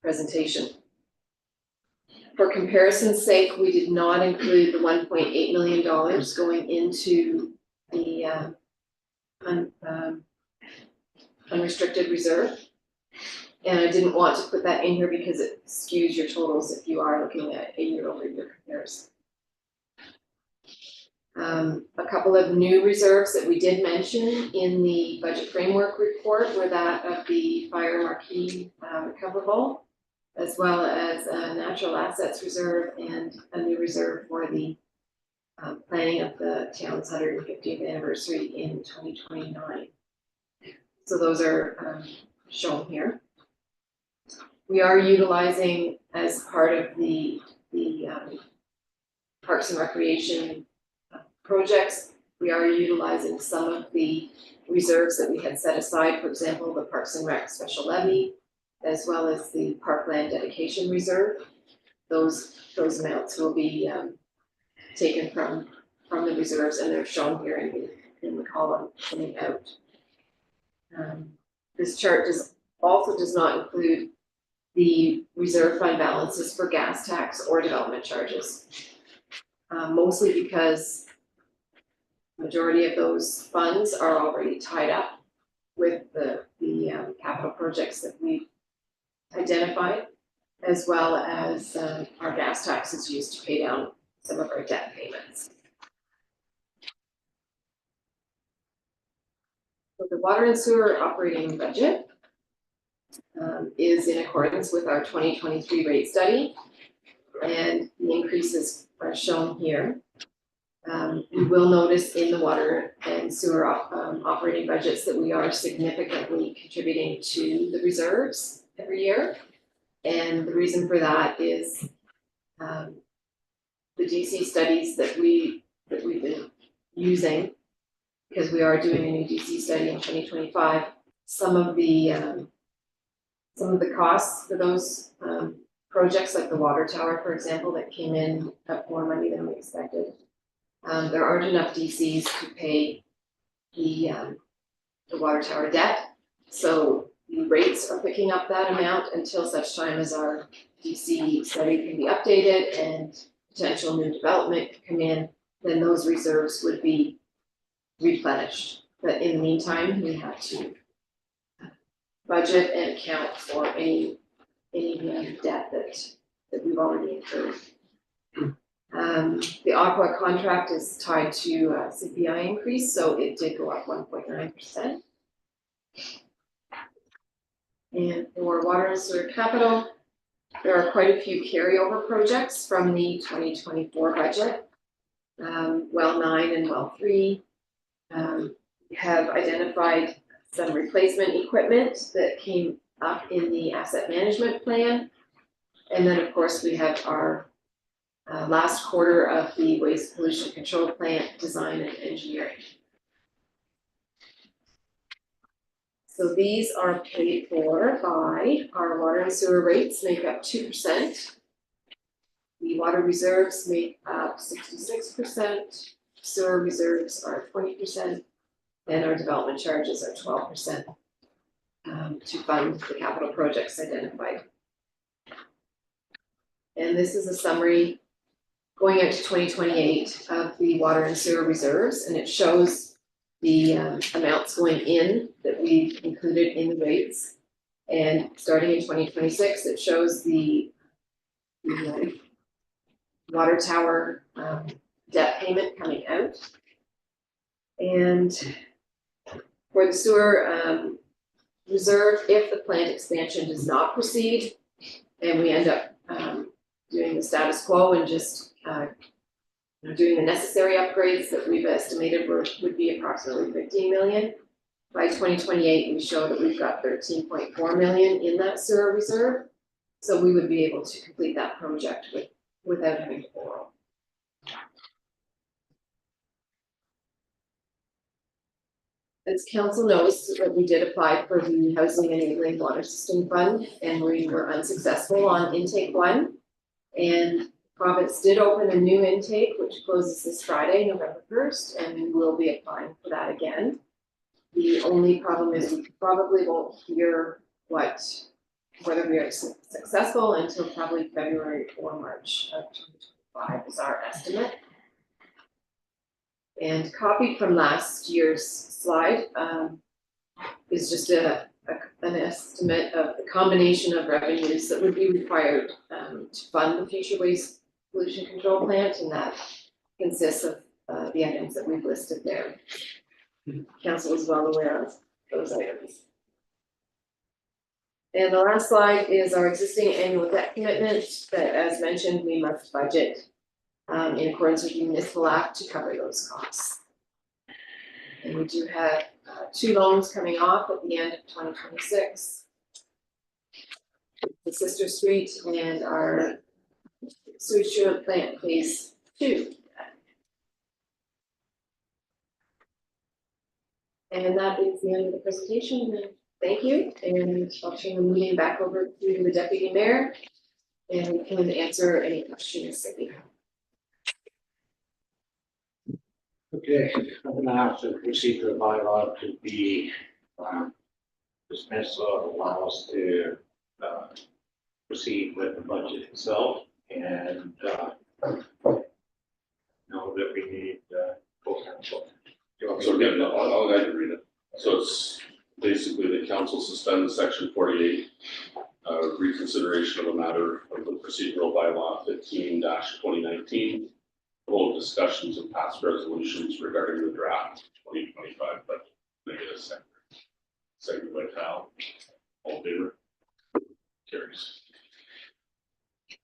[SPEAKER 6] presentation. For comparison's sake, we did not include the $1.8 million going into the unrestricted reserve. And I didn't want to put that in here because it skews your totals if you are looking at a year-over-year comparison. A couple of new reserves that we did mention in the budget framework report were that of the fire marquee recoverable, as well as a natural assets reserve and a new reserve for the planning of the town's 150th anniversary in 2029. So those are shown here. We are utilizing, as part of the Parks and Recreation projects, we are utilizing some of the reserves that we had set aside, for example, the Parks and Rec special levy, as well as the Parkland dedication reserve. Those amounts will be taken from the reserves, and they're shown here in the column coming out. This chart also does not include the reserve fund balances for gas tax or development charges. Mostly because majority of those funds are already tied up with the capital projects that we've identified, as well as our gas taxes used to pay down some of our debt payments. So the water and sewer operating budget is in accordance with our 2023 rate study, and the increases are shown here. You will notice in the water and sewer operating budgets that we are significantly contributing to the reserves every year. And the reason for that is the DC studies that we've been using, because we are doing a new DC study in 2025. Some of the costs for those projects, like the water tower, for example, that came in at more money than we expected. There aren't enough DCs to pay the water tower debt, so the rates are picking up that amount until such time as our DC study can be updated and potential new development can come in. Then those reserves would be replenished. But in the meantime, we have to budget and account for any debt that we've already incurred. The Aqua contract is tied to CPI increase, so it did go up 1.9%. And for water and sewer capital, there are quite a few carryover projects from the 2024 budget. Well 9 and well 3 have identified some replacement equipment that came up in the asset management plan. And then, of course, we have our last quarter of the waste pollution control plant design and engineering. So these are paid for by our water and sewer rates, make up 2%. The water reserves make up 66%, sewer reserves are 20%, and our development charges are 12% to fund the capital projects identified. And this is a summary going out to 2028 of the water and sewer reserves, and it shows the amounts going in that we've included in the rates. And starting in 2026, it shows the water tower debt payment coming out. And for the sewer reserve, if the plant expansion does not proceed and we end up doing the status quo and just doing the necessary upgrades that we've estimated would be approximately 15 million. By 2028, we show that we've got 13.4 million in that sewer reserve. So we would be able to complete that project without having to borrow. As council knows, that we did apply for the Housing Enabling Water System Fund, and we were unsuccessful on intake 1. And province did open a new intake, which closes this Friday, November 1st, and we will be applying for that again. The only problem is we probably won't hear whether we are successful until probably February or March of 2025 is our estimate. And copied from last year's slide is just a an estimate of the combination of revenues that would be required to fund the future waste pollution control plant, and that consists of the items that we've listed there. Council is well aware of those items. And the last slide is our existing annual debt commitment that, as mentioned, we must budget in accordance with the municipal act to cover those costs. And we do have 2 loans coming off at the end of 2026. The Sister Street and our sewage treatment plant phase 2. And that is the end of the presentation, and thank you, and I'll turn the meeting back over to the deputy mayor, and we can answer any questions that you have.
[SPEAKER 8] Okay, I'm gonna have to proceed with bylaw to be dismissed, so it allow us to proceed with the budget itself and know that we need full council.
[SPEAKER 2] So again, I'll guide you read it. So it's basically the council suspends section 48, reconsideration of a matter of the procedural bylaw 15-2019, hold discussions and pass resolutions regarding the draft 2025 budget. Make it a second. Second by Cal. All in favor? Carries.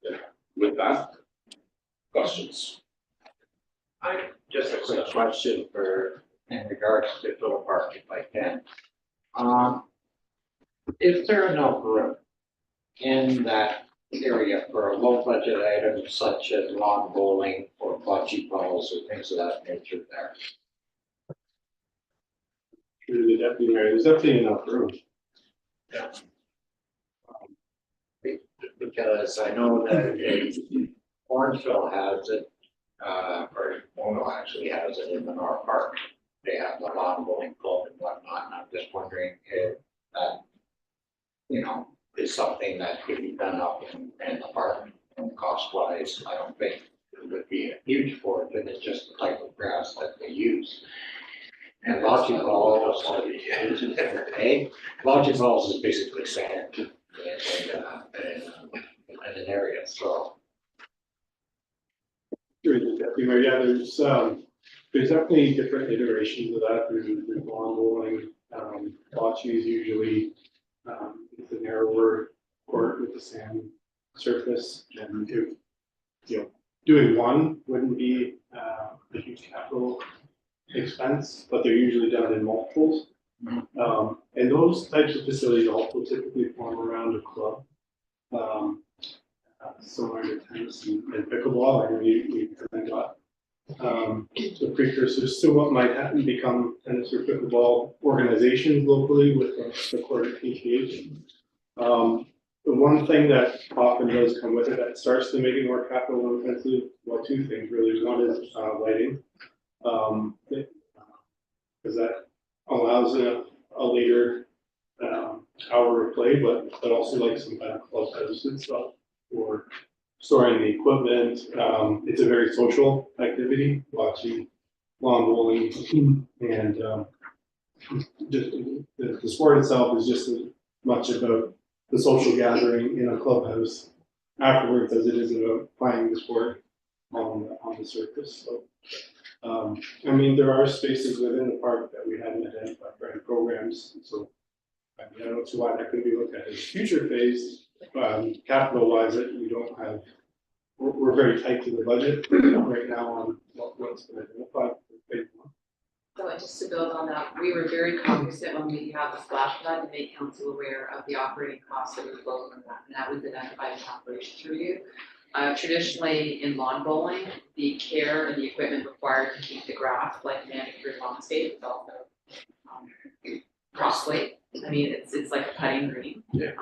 [SPEAKER 2] Yeah. With that, questions?
[SPEAKER 8] I just a quick question for in regards to Phillip Park, if I can. Is there enough room in that area for low budget items such as lawn bowling or bocce balls or things of that nature there?
[SPEAKER 7] Through the deputy mayor, there's definitely enough room.
[SPEAKER 8] Because I know that Orangeville has it, or Mono actually has it in Menor Park. They have the lawn bowling club and whatnot, and I'm just wondering if that, you know, is something that could be done up in the park. And cost wise, I don't think it would be a huge fortune, it's just the type of grass that they use. And bocce balls, bocce balls is basically sand in an area, so.
[SPEAKER 7] Through the deputy mayor, yeah, there's definitely different iterations of that. There's lawn bowling, bocce is usually it's a narrower court with the sand surface, and if, you know, doing one wouldn't be a huge capital expense, but they're usually done in multiples. And those types of facilities also typically form around a club. Similar to tennis and pickleball, I know you kind of got the precursors to what might happen become tennis or pickleball organizations locally with the court at PTH. The one thing that often does come with it that starts to make it more capital intensive, well, 2 things really. One is lighting, because that allows a later hour of play, but also like some kind of clubhouse and stuff for storing the equipment. It's a very social activity, watching lawn bowling, and just the sport itself is just as much about the social gathering in a clubhouse afterwards as it is about playing the sport on the surface. So, I mean, there are spaces within the park that we haven't identified for any programs. So, I mean, I don't see why that could be looked at as a future phase. Capital wise, we don't have. We're very tight to the budget right now on what's been identified for phase 1.
[SPEAKER 4] So just to build on that, we were very cognizant when we had the splash pad to make council aware of the operating costs that would flow from that, and that was identified in operations review. Traditionally in lawn bowling, the care and the equipment required to keep the grass like manicured landscape is also costly. I mean, it's like a putting green.
[SPEAKER 2] Yeah.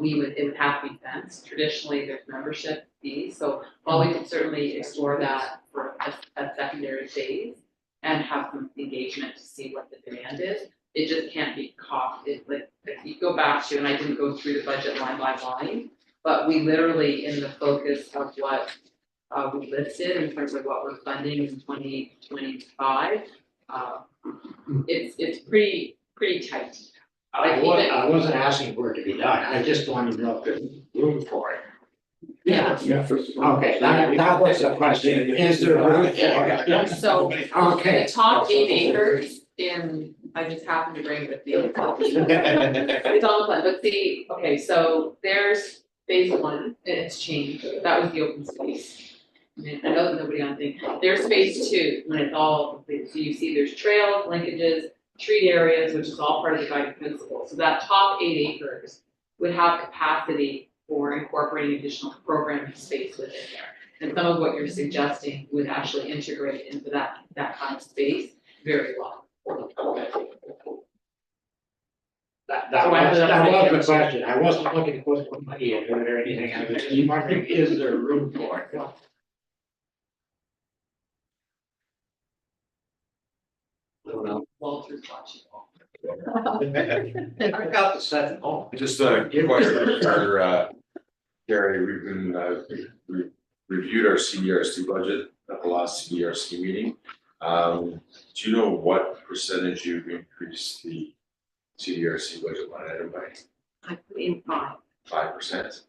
[SPEAKER 4] It would have to be fenced. Traditionally, there's membership fees, so while we can certainly explore that for a secondary phase and have some engagement to see what the demand is, it just can't be cost. Like if you go back to, and I didn't go through the budget line by line, but we literally, in the focus of what we listed in terms of what we're funding in 2025, it's pretty tight.
[SPEAKER 8] I wasn't asking for it to be done, I just wanted to know if there's room for it.
[SPEAKER 4] Yeah.
[SPEAKER 8] Okay, that was the question, is there room for it?
[SPEAKER 4] So
[SPEAKER 8] Okay.
[SPEAKER 4] the top 8 acres in, I just happened to bring it with me. It's on the plan, but see, okay, so there's phase 1, and it's changed, that was the open space. I know that nobody on thing, there's phase 2, when it's all complete, so you see there's trails, linkages, treat areas, which is all part of the guiding principle, so that top 8 acres would have capacity for incorporating additional programming space within there. And some of what you're suggesting would actually integrate into that kind of space very well.
[SPEAKER 8] That was the question, I wasn't looking to put money into it or anything, I was just wondering, is there room for it?
[SPEAKER 4] Walter's watching.
[SPEAKER 8] I got the set home.
[SPEAKER 9] Just a question for Gary, we reviewed our CDRC budget at the last CDRC meeting. Do you know what percentage you've increased the CDRC budget line item by?
[SPEAKER 6] I put in 5.
[SPEAKER 9] 5%?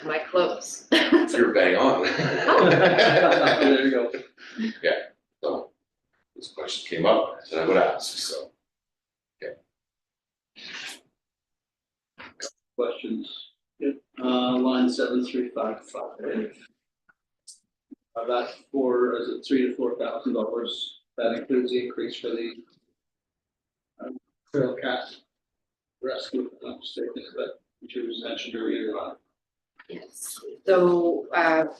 [SPEAKER 6] Am I close?
[SPEAKER 9] You're bang on.
[SPEAKER 5] There you go.
[SPEAKER 9] So this question came up, I said I would ask, so.
[SPEAKER 5] Questions? Line 7355. That's for, is it $3,000 to $4,000? That includes the increase for the trail cat rescue, if I'm not mistaken, but which was mentioned earlier on.
[SPEAKER 6] Yes. So,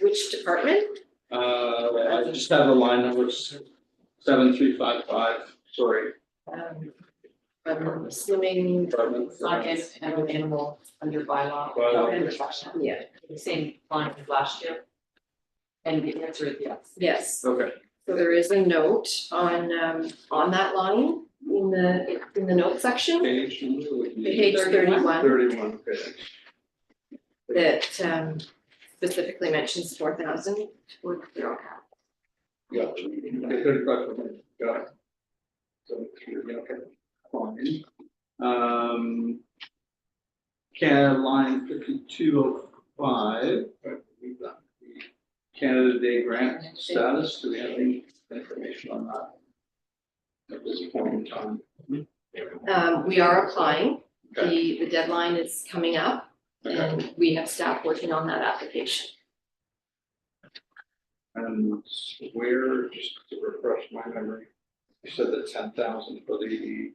[SPEAKER 6] which department?
[SPEAKER 5] I just have the line numbers 7355, sorry.
[SPEAKER 6] I'm assuming,
[SPEAKER 5] Department.
[SPEAKER 4] It's not an animal under bylaw.
[SPEAKER 5] Bylaw.
[SPEAKER 6] yeah,
[SPEAKER 4] Same line as last year. And the answer is yes.
[SPEAKER 6] yes.
[SPEAKER 5] Okay.
[SPEAKER 6] So there is a note on that line in the note section,
[SPEAKER 5] Page number would be
[SPEAKER 6] page 31,
[SPEAKER 5] 31, okay.
[SPEAKER 6] that specifically mentions 4,000 for the feral cat.
[SPEAKER 5] Yeah. Okay, 35, got it. So, yeah, okay. Fine. Canada line 5205. Canada Day grant status, do we have any information on that? At this point in time.
[SPEAKER 6] We are applying, the deadline is coming up, and we have staff working on that application.
[SPEAKER 5] And where, just to refresh my memory, you said that 10,000 for the.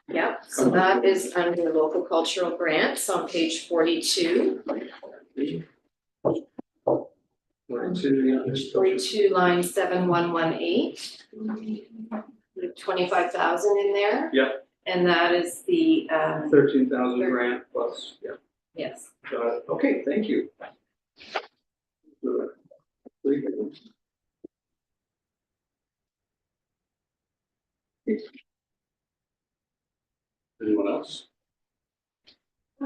[SPEAKER 6] Yeah, so that is under local cultural grants on page 42. 42 line 7118. With 25,000 in there.
[SPEAKER 5] Yep.
[SPEAKER 6] And that is the
[SPEAKER 5] 13,000 grant plus, yeah,
[SPEAKER 6] yes.
[SPEAKER 5] got it, okay, thank you.
[SPEAKER 2] Anyone else?
[SPEAKER 1] I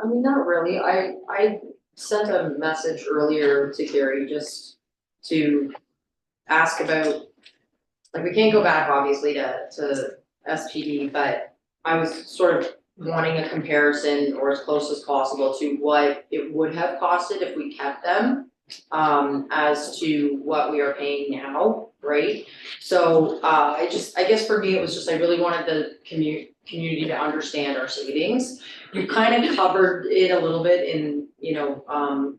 [SPEAKER 1] mean, not really, I sent a message earlier to Gary just to ask about, like, we can't go back obviously to SPD, but I was sort of wanting a comparison or as close as possible to what it would have costed if we kept them, as to what we are paying now, right? So, I guess for me, it was just, I really wanted the community to understand our savings. You kind of covered it a little bit in,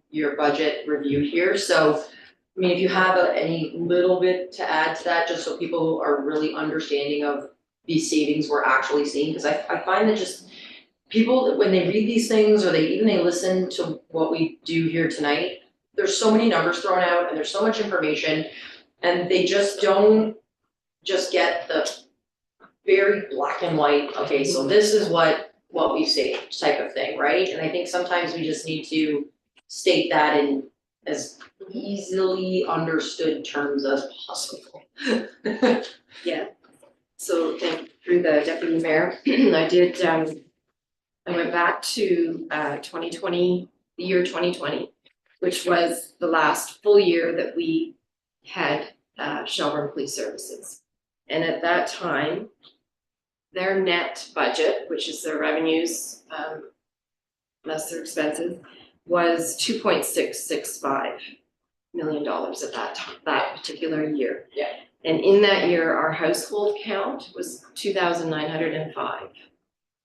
[SPEAKER 1] your budget review here, so, I mean, if you have any little bit to add to that, just so people are really understanding of these savings we're actually seeing, because I find that just people, when they read these things, or they listen to what we do here tonight, there's so many numbers thrown out, and there's so much information, and they just don't just get the very black and white, okay, so this is what we saved type of thing, right? And I think sometimes we just need to state that in as easily understood terms as possible.
[SPEAKER 6] Yeah. So through the deputy mayor, I went back to 2020, the year 2020, which was the last full year that we had Shelburne Police Services. And at that time, their net budget, which is their revenues, less their expenses, was $2.665 million at that particular year.
[SPEAKER 1] Yeah.
[SPEAKER 6] And in that year, our household count was 2,905.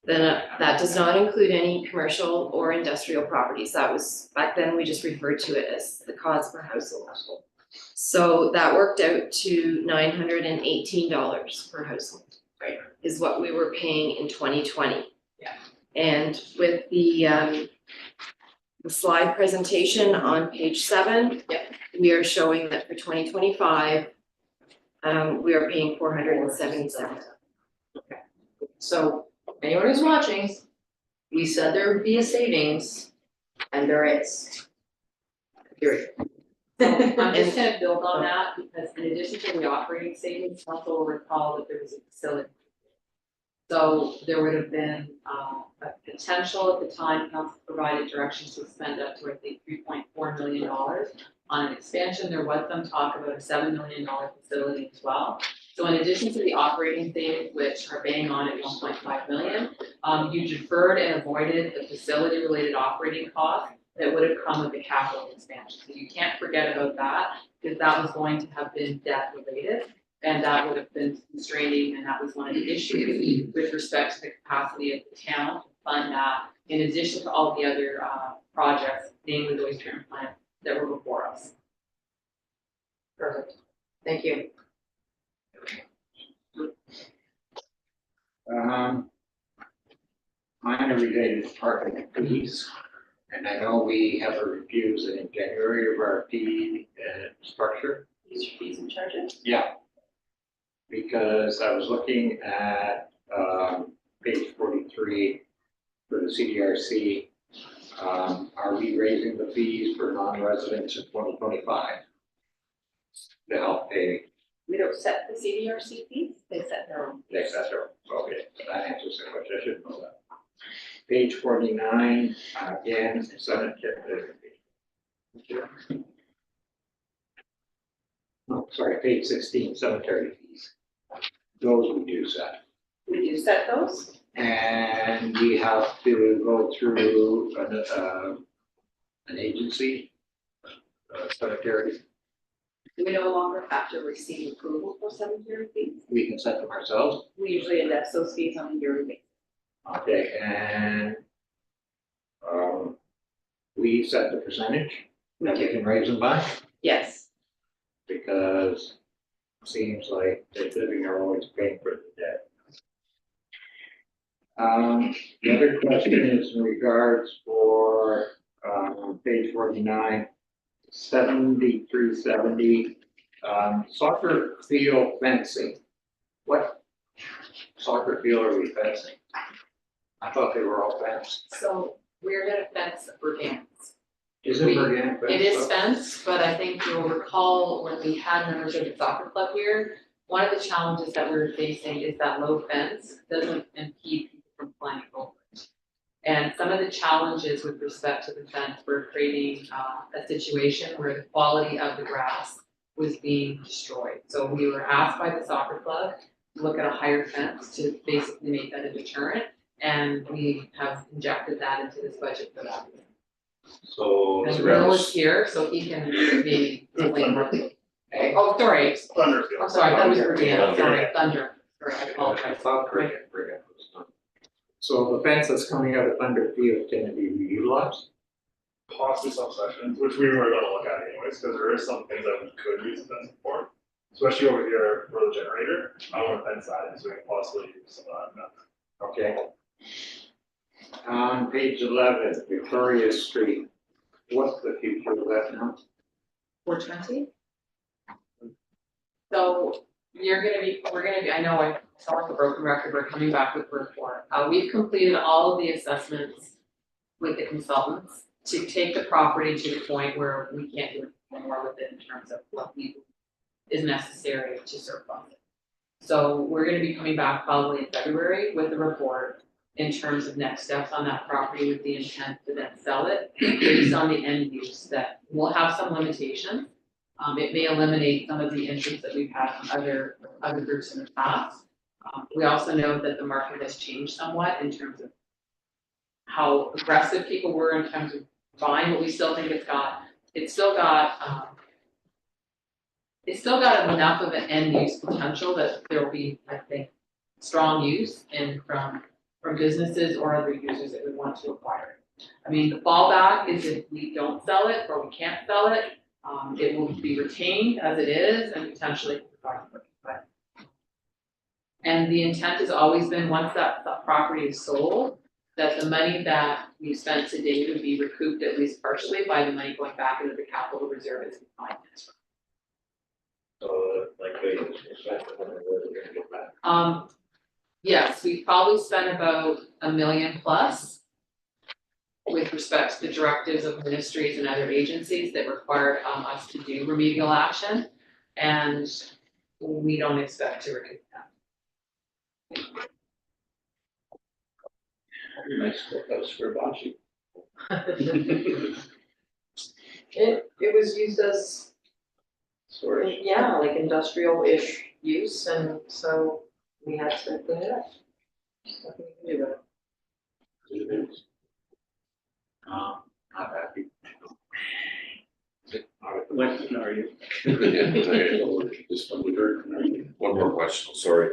[SPEAKER 6] Then that does not include any commercial or industrial properties. That was, back then, we just referred to it as the cost per household. So that worked out to $918 per household.
[SPEAKER 1] Right.
[SPEAKER 6] Is what we were paying in 2020.
[SPEAKER 1] Yeah.
[SPEAKER 6] And with the slide presentation on page 7.
[SPEAKER 1] Yep.
[SPEAKER 6] We are showing that for 2025, we are paying $477.
[SPEAKER 1] So anyone who's watching, we said there would be a savings, and there is. Period.
[SPEAKER 4] I'm just gonna build on that, because in addition to the operating savings, council will recall that there was a facility. So there would have been a potential at the time, council provided directions to spend up to, I think, $3.4 million on an expansion. There was some talk about a $7 million facility as well. So in addition to the operating savings, which are bang on at 1.5 million, you deferred and avoided the facility related operating costs that would have come with the capital expansion. So you can't forget about that, because that was going to have been debt related. And that would have been constraining, and that was one of the issues with respect to the capacity of the town to fund that, in addition to all the other projects, namely the waste treatment plant that were before us.
[SPEAKER 1] Perfect, thank you.
[SPEAKER 8] Mine are related to parking fees, and I know we have a review in January of our fee structure.
[SPEAKER 1] User fees and charges?
[SPEAKER 8] Yeah. Because I was looking at page 43 for the CDRC. Are we raising the fees for non-residents in 2025 to help pay?
[SPEAKER 1] We don't set the CDRC fees, they set their own.
[SPEAKER 8] Yes, that's right. Okay, that answers the question. I should know that. Page 49, again, cemetery. Oh, sorry, page 16, cemetery fees. Those we do set.
[SPEAKER 1] We do set those?
[SPEAKER 8] And we have to go through an agency, cemetery.
[SPEAKER 1] Do we no longer have to receive approval for cemetery fees?
[SPEAKER 8] We can set them ourselves.
[SPEAKER 1] We usually index those fees on a yearly basis.
[SPEAKER 8] Okay, and we set the percentage that we can raise them by,
[SPEAKER 1] Yes.
[SPEAKER 8] because it seems like the living are always paying for the debt. The other question is in regards for page 49, 7370, soccer field fencing. What soccer field are we fencing? I thought they were all fenced.
[SPEAKER 4] So we're gonna fence Bergans.
[SPEAKER 8] Is it organic fence?
[SPEAKER 4] It is fenced, but I think you'll recall when we had members of the soccer club here, one of the challenges that we were facing is that low fence doesn't impede people from playing over it. And some of the challenges with respect to the fence were creating a situation where the quality of the grass was being destroyed. So we were asked by the soccer club to look at a higher fence to basically make that a deterrent. And we have injected that into this budget for that.
[SPEAKER 5] So
[SPEAKER 4] And Will is here, so he can maybe explain more. Oh, sorry,
[SPEAKER 3] Thunderfield.
[SPEAKER 4] I'm sorry, that was Virginia, sorry, Thunder, sorry, I apologize.
[SPEAKER 8] So the fence that's coming out of Thunder Field can it be reutilized?
[SPEAKER 3] Possibly some sessions, which we were gonna look at anyways, because there is some things that we could use the fence for. Especially over here for the generator, I want to fence that, and so we can possibly use some of that.
[SPEAKER 8] Okay. On page 11, Victoria Street, what's the future of that now?
[SPEAKER 4] 420. So we're gonna be, I know I sound like a broken record, we're coming back with a report. We've completed all of the assessments with the consultants to take the property to the point where we can't do more with it in terms of what is necessary to surplus it. So we're gonna be coming back probably in February with a report in terms of next steps on that property with the intent to then sell it based on the end use that will have some limitations. It may eliminate some of the interest that we've had from other groups in the past. We also know that the market has changed somewhat in terms of how aggressive people were in terms of buying, but we still think it's still got enough of an end use potential that there will be, I think, strong use from businesses or other users that would want to acquire it. I mean, the fallback is if we don't sell it or we can't sell it, it will be retained as it is and potentially. And the intent has always been, once that property is sold, that the money that we spent to date would be recouped at least partially by the money going back into the capital reserve as we finance.
[SPEAKER 8] So like they expect that we're gonna get back.
[SPEAKER 4] Yes, we probably spent about $1 million plus with respect to the directives of ministries and other agencies that required us to do remedial action, and we don't expect to recoup that.
[SPEAKER 5] Nice courthouse for Banshee.
[SPEAKER 1] It was used as,
[SPEAKER 5] Storage.
[SPEAKER 1] yeah, like industrial-ish use, and so we had to clean it up. Nothing we can do about it.
[SPEAKER 8] Not happy.
[SPEAKER 5] When are you?
[SPEAKER 9] Just one more question, sorry.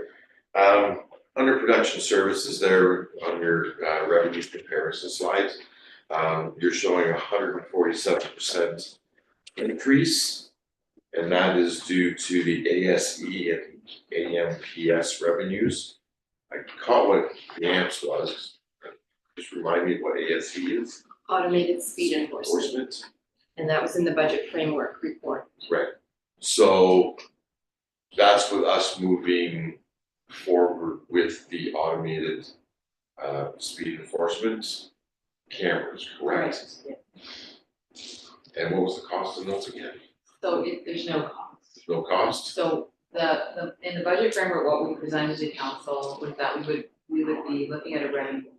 [SPEAKER 9] Under production services there on your revenue comparison slides, you're showing 147% increase. And that is due to the ASE and AMPS revenues. I caught what the AMPS was. Just remind me what ASE is.
[SPEAKER 6] Automated speed enforcement, and that was in the budget framework report.
[SPEAKER 9] Right. So that's with us moving forward with the automated speed enforcement cameras, correct? And what was the cost of those again?
[SPEAKER 4] So there's no cost.
[SPEAKER 9] No cost?
[SPEAKER 4] So in the budget framework, what we presented to council was that we would be looking at a revenue.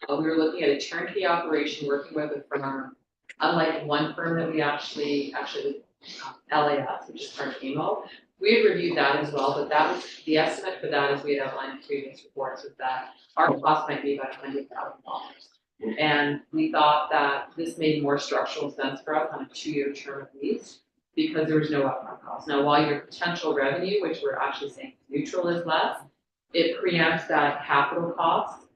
[SPEAKER 4] We were looking at a turnkey operation, working with a firm, unlike one firm that we actually LAS, which is part of AMO. We had reviewed that as well, but that was, the estimate for that, as we had outlined in previous reports, was that our cost might be about $100,000. And we thought that this made more structural sense for us on a 2-year term at least, because there was no upfront cost. Now, while your potential revenue, which we're actually saying neutral, is less, it preempts that capital cost.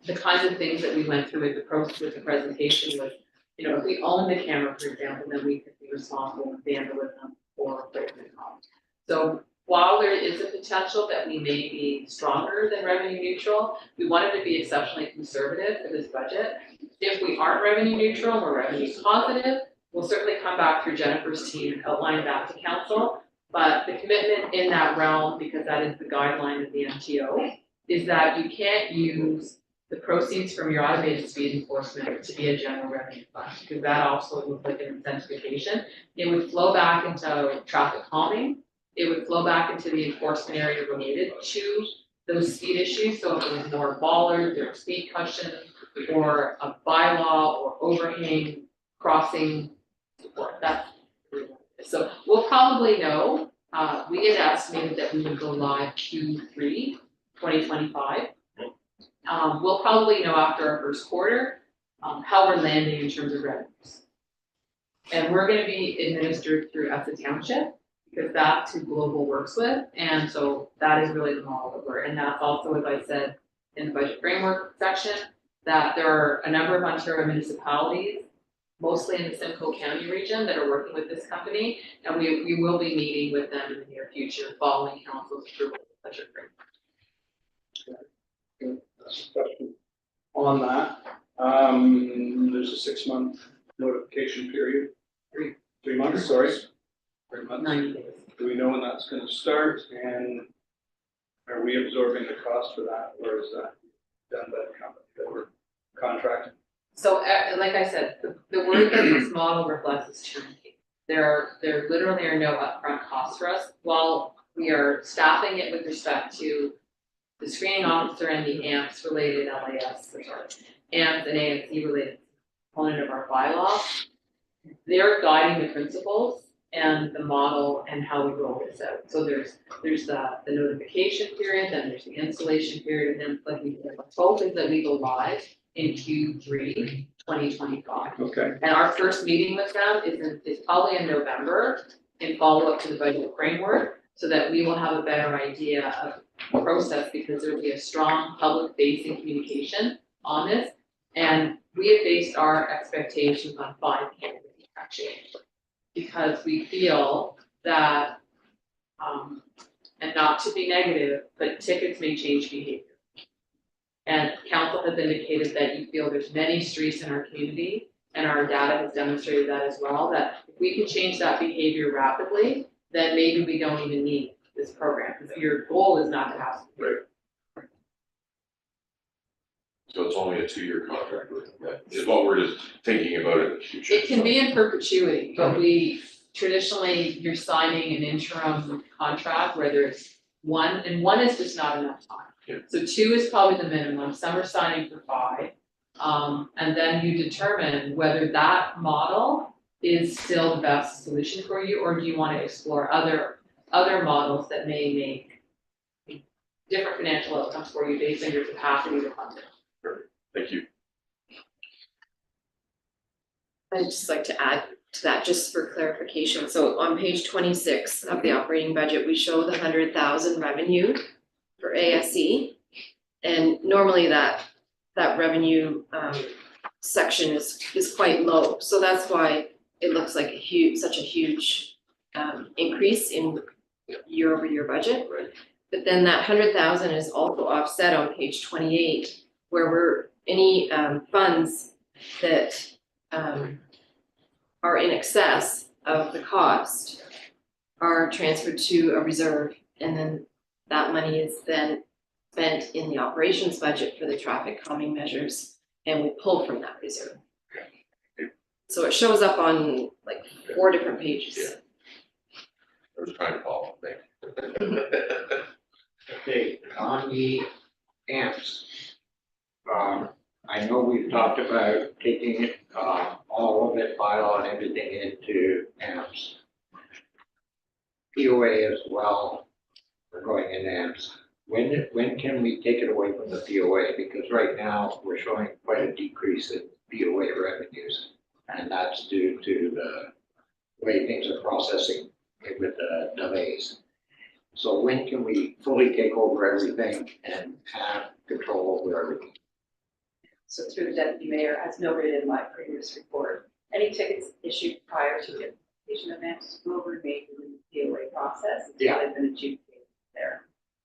[SPEAKER 4] The kinds of things that we went through with the presentation was, if we own the camera, for example, then we could be responsible for vandalism or replacement costs. So while there is a potential that we may be stronger than revenue neutral, we wanted to be exceptionally conservative for this budget. If we aren't revenue neutral, we're revenue positive, we'll certainly come back through Jennifer's team and outline that to council. But the commitment in that realm, because that is the guideline of the MTO, is that you can't use the proceeds from your automated speed enforcement to be a general revenue fund, because that also would like an incentivization. It would flow back into traffic calming. It would flow back into the enforcement area related to those speed issues. So if it was more bollards or speed caution or a bylaw or overhang crossing support, that's so we'll probably know. We had estimated that we would go live Q3 2025. We'll probably know after our first quarter how we're landing in terms of revenues. And we're going to be administered through ESSA Township, because that's who Global works with. And so that is really the model that we're in. That's also, as I said in the budget framework section, that there are a number of Ontario municipalities, mostly in the Simcoe County region, that are working with this company. And we will be meeting with them in the near future following council's approval of the budget framework.
[SPEAKER 5] Question on that. There's a 6-month notification period. 3 months, sorry. 3 months.
[SPEAKER 4] 90 days.
[SPEAKER 5] Do we know when that's gonna start, and are we absorbing the cost for that, or is that done by the company that we're contracting?
[SPEAKER 4] So, like I said, the word that this model reflects is turnkey. There literally are no upfront costs for us, while we are staffing it with respect to the screening officer and the AMPS related LAS, AMPS and AMC related component of our bylaw. they're guiding the principles and the model and how we roll this out. So there's the notification period, then there's the installation period, and then like the hope is that we go live in Q3 2025.
[SPEAKER 5] Okay.
[SPEAKER 4] And our first meeting with them is probably in November, in follow-up to the budget framework, so that we will have a better idea of the process, because there will be a strong public-facing communication on this. And we have based our expectations on 5 candidates, actually, because we feel that, and not to be negative, but tickets may change behavior. And council has indicated that you feel there's many streets in our community, and our data has demonstrated that as well, that if we can change that behavior rapidly, then maybe we don't even need this program, because your goal is not to have.
[SPEAKER 9] So it's only a 2-year contract with that, is what we're just thinking about in the future.
[SPEAKER 4] It can be in perpetuity, but we traditionally, you're signing an interim contract where there's 1, and 1 is just not enough time.
[SPEAKER 9] Yeah.
[SPEAKER 4] So 2 is probably the minimum, some are signing for 5. And then you determine whether that model is still the best solution for you, or do you want to explore other models that may make different financial outcomes for you based on your capacity to fund it.
[SPEAKER 9] Thank you.
[SPEAKER 6] I'd just like to add to that, just for clarification. So on page 26 of the operating budget, we show the 100,000 revenue for ASC. And normally that revenue section is quite low. So that's why it looks like such a huge increase in year-over-year budget.
[SPEAKER 9] Right.
[SPEAKER 6] But then that 100,000 is also offset on page 28, where any funds that are in excess of the cost are transferred to a reserve, and then that money is then spent in the operations budget for the traffic calming measures, and we pull from that reserve. So it shows up on like 4 different pages.
[SPEAKER 9] Yeah. I was trying to follow, thank you.
[SPEAKER 8] Okay, on the amps. I know we've talked about taking it, all of it, bylaw and everything into amps. POA as well, we're going in amps. When can we take it away from the POA? Because right now, we're showing quite a decrease in POA revenues. And that's due to the way things are processing with the delays. So when can we fully take over everything and have control over everything?
[SPEAKER 10] So through the deputy mayor, as noted in my previous report, any tickets issued prior to the implementation of AMPS will remain in the POA process until they've been adjudicated there.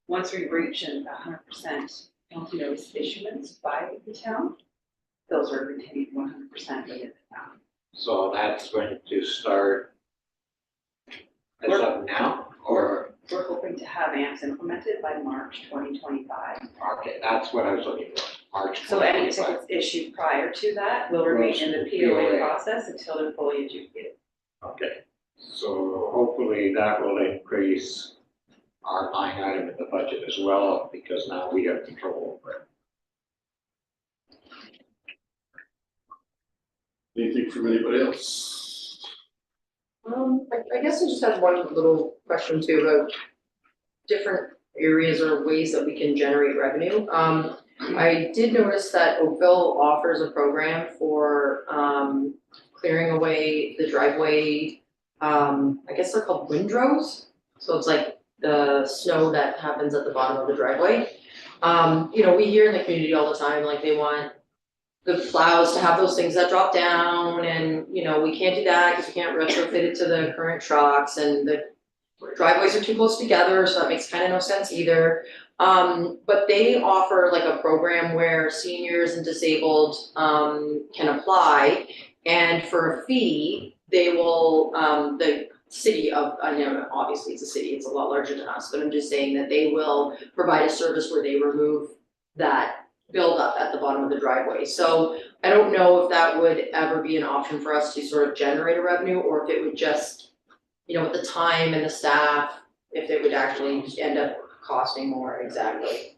[SPEAKER 10] Once we reach 100% penalty notice issuance by the town, those are retained 100% within the town.
[SPEAKER 8] So that's going to start as of now, or?
[SPEAKER 10] We're hoping to have AMPS implemented by March 2025.
[SPEAKER 8] Okay, that's what I was looking for, March 2025.
[SPEAKER 10] So any tickets issued prior to that will remain in the POA process until they're fully adjudicated.
[SPEAKER 8] Okay, so hopefully that will increase our line item in the budget as well, because now we have control over it.
[SPEAKER 2] Anything from anybody else?
[SPEAKER 1] I guess I just have one little question too about different areas or ways that we can generate revenue. I did notice that Oakville offers a program for clearing away the driveway. I guess they're called windrows. So it's like the snow that happens at the bottom of the driveway. You know, we hear in the community all the time, like they want the plows to have those things that drop down, and you know, we can't do that because we can't retrofit it to the current trucks, and the driveways are too close together, so that makes kind of no sense either. But they offer like a program where seniors and disabled can apply, and for a fee, they will, the city of, I know obviously it's a city, it's a lot larger than us, but I'm just saying that they will provide a service where they remove that build up at the bottom of the driveway. So I don't know if that would ever be an option for us to sort of generate a revenue, or if it would just, you know, with the time and the staff, if it would actually end up costing more exactly.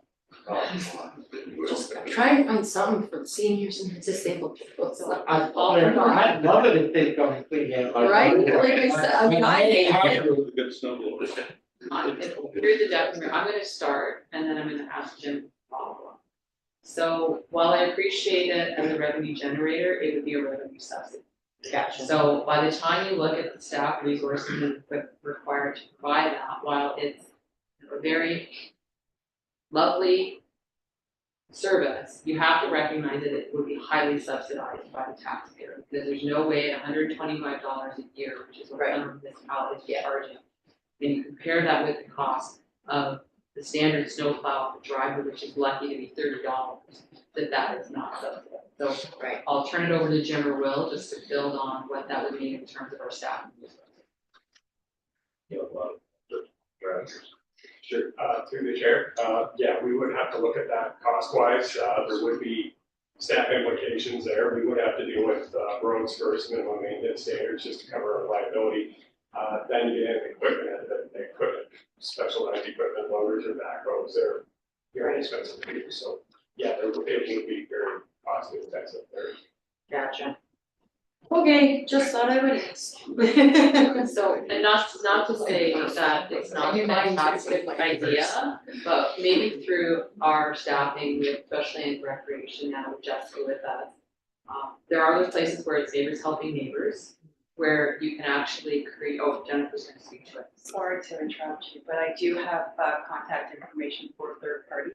[SPEAKER 1] Just try and find something for the seniors and the disabled people, so.
[SPEAKER 8] I'd love it if they go and clean it.
[SPEAKER 1] Right? Like I said, I'm
[SPEAKER 2] The good snow blowers.
[SPEAKER 4] Through the document, I'm gonna start and then I'm gonna ask Jim to follow up. So while I appreciate it as a revenue generator, it would be a revenue subsidy.
[SPEAKER 1] Gotcha.
[SPEAKER 4] So by the time you look at the staff resources and equipment required to provide that, while it's a very lovely service, you have to recognize that it would be highly subsidized by the taxpayer, because there's no way at $125 a year, which is what
[SPEAKER 1] Right.
[SPEAKER 4] some municipalities are charging. And you compare that with the cost of the standard snowplow for driver, which is lucky to be $30, that is not subsidized. So
[SPEAKER 1] Right.
[SPEAKER 4] I'll turn it over to Jim or Will just to build on what that would mean in terms of our staff.
[SPEAKER 3] Sure, through the chair, yeah, we would have to look at that cost wise, there would be staff implications there, we would have to deal with, roads first, minimum maintenance standards, just to cover our liability. Then you get into equipment, specialized equipment, loaders or backhoes, they're very expensive to use, so, yeah, it would be very cost intensive there.
[SPEAKER 1] Gotcha. Okay, just thought I would ask.
[SPEAKER 4] So, and not to say that it's not a fantastic idea, but maybe through our staffing, especially in recreation now, with Jessica with us. There are those places where it's neighbors helping neighbors, where you can actually create, oh, Jennifer's gonna speak to it.
[SPEAKER 10] Sorry to interrupt you, but I do have contact information for a third party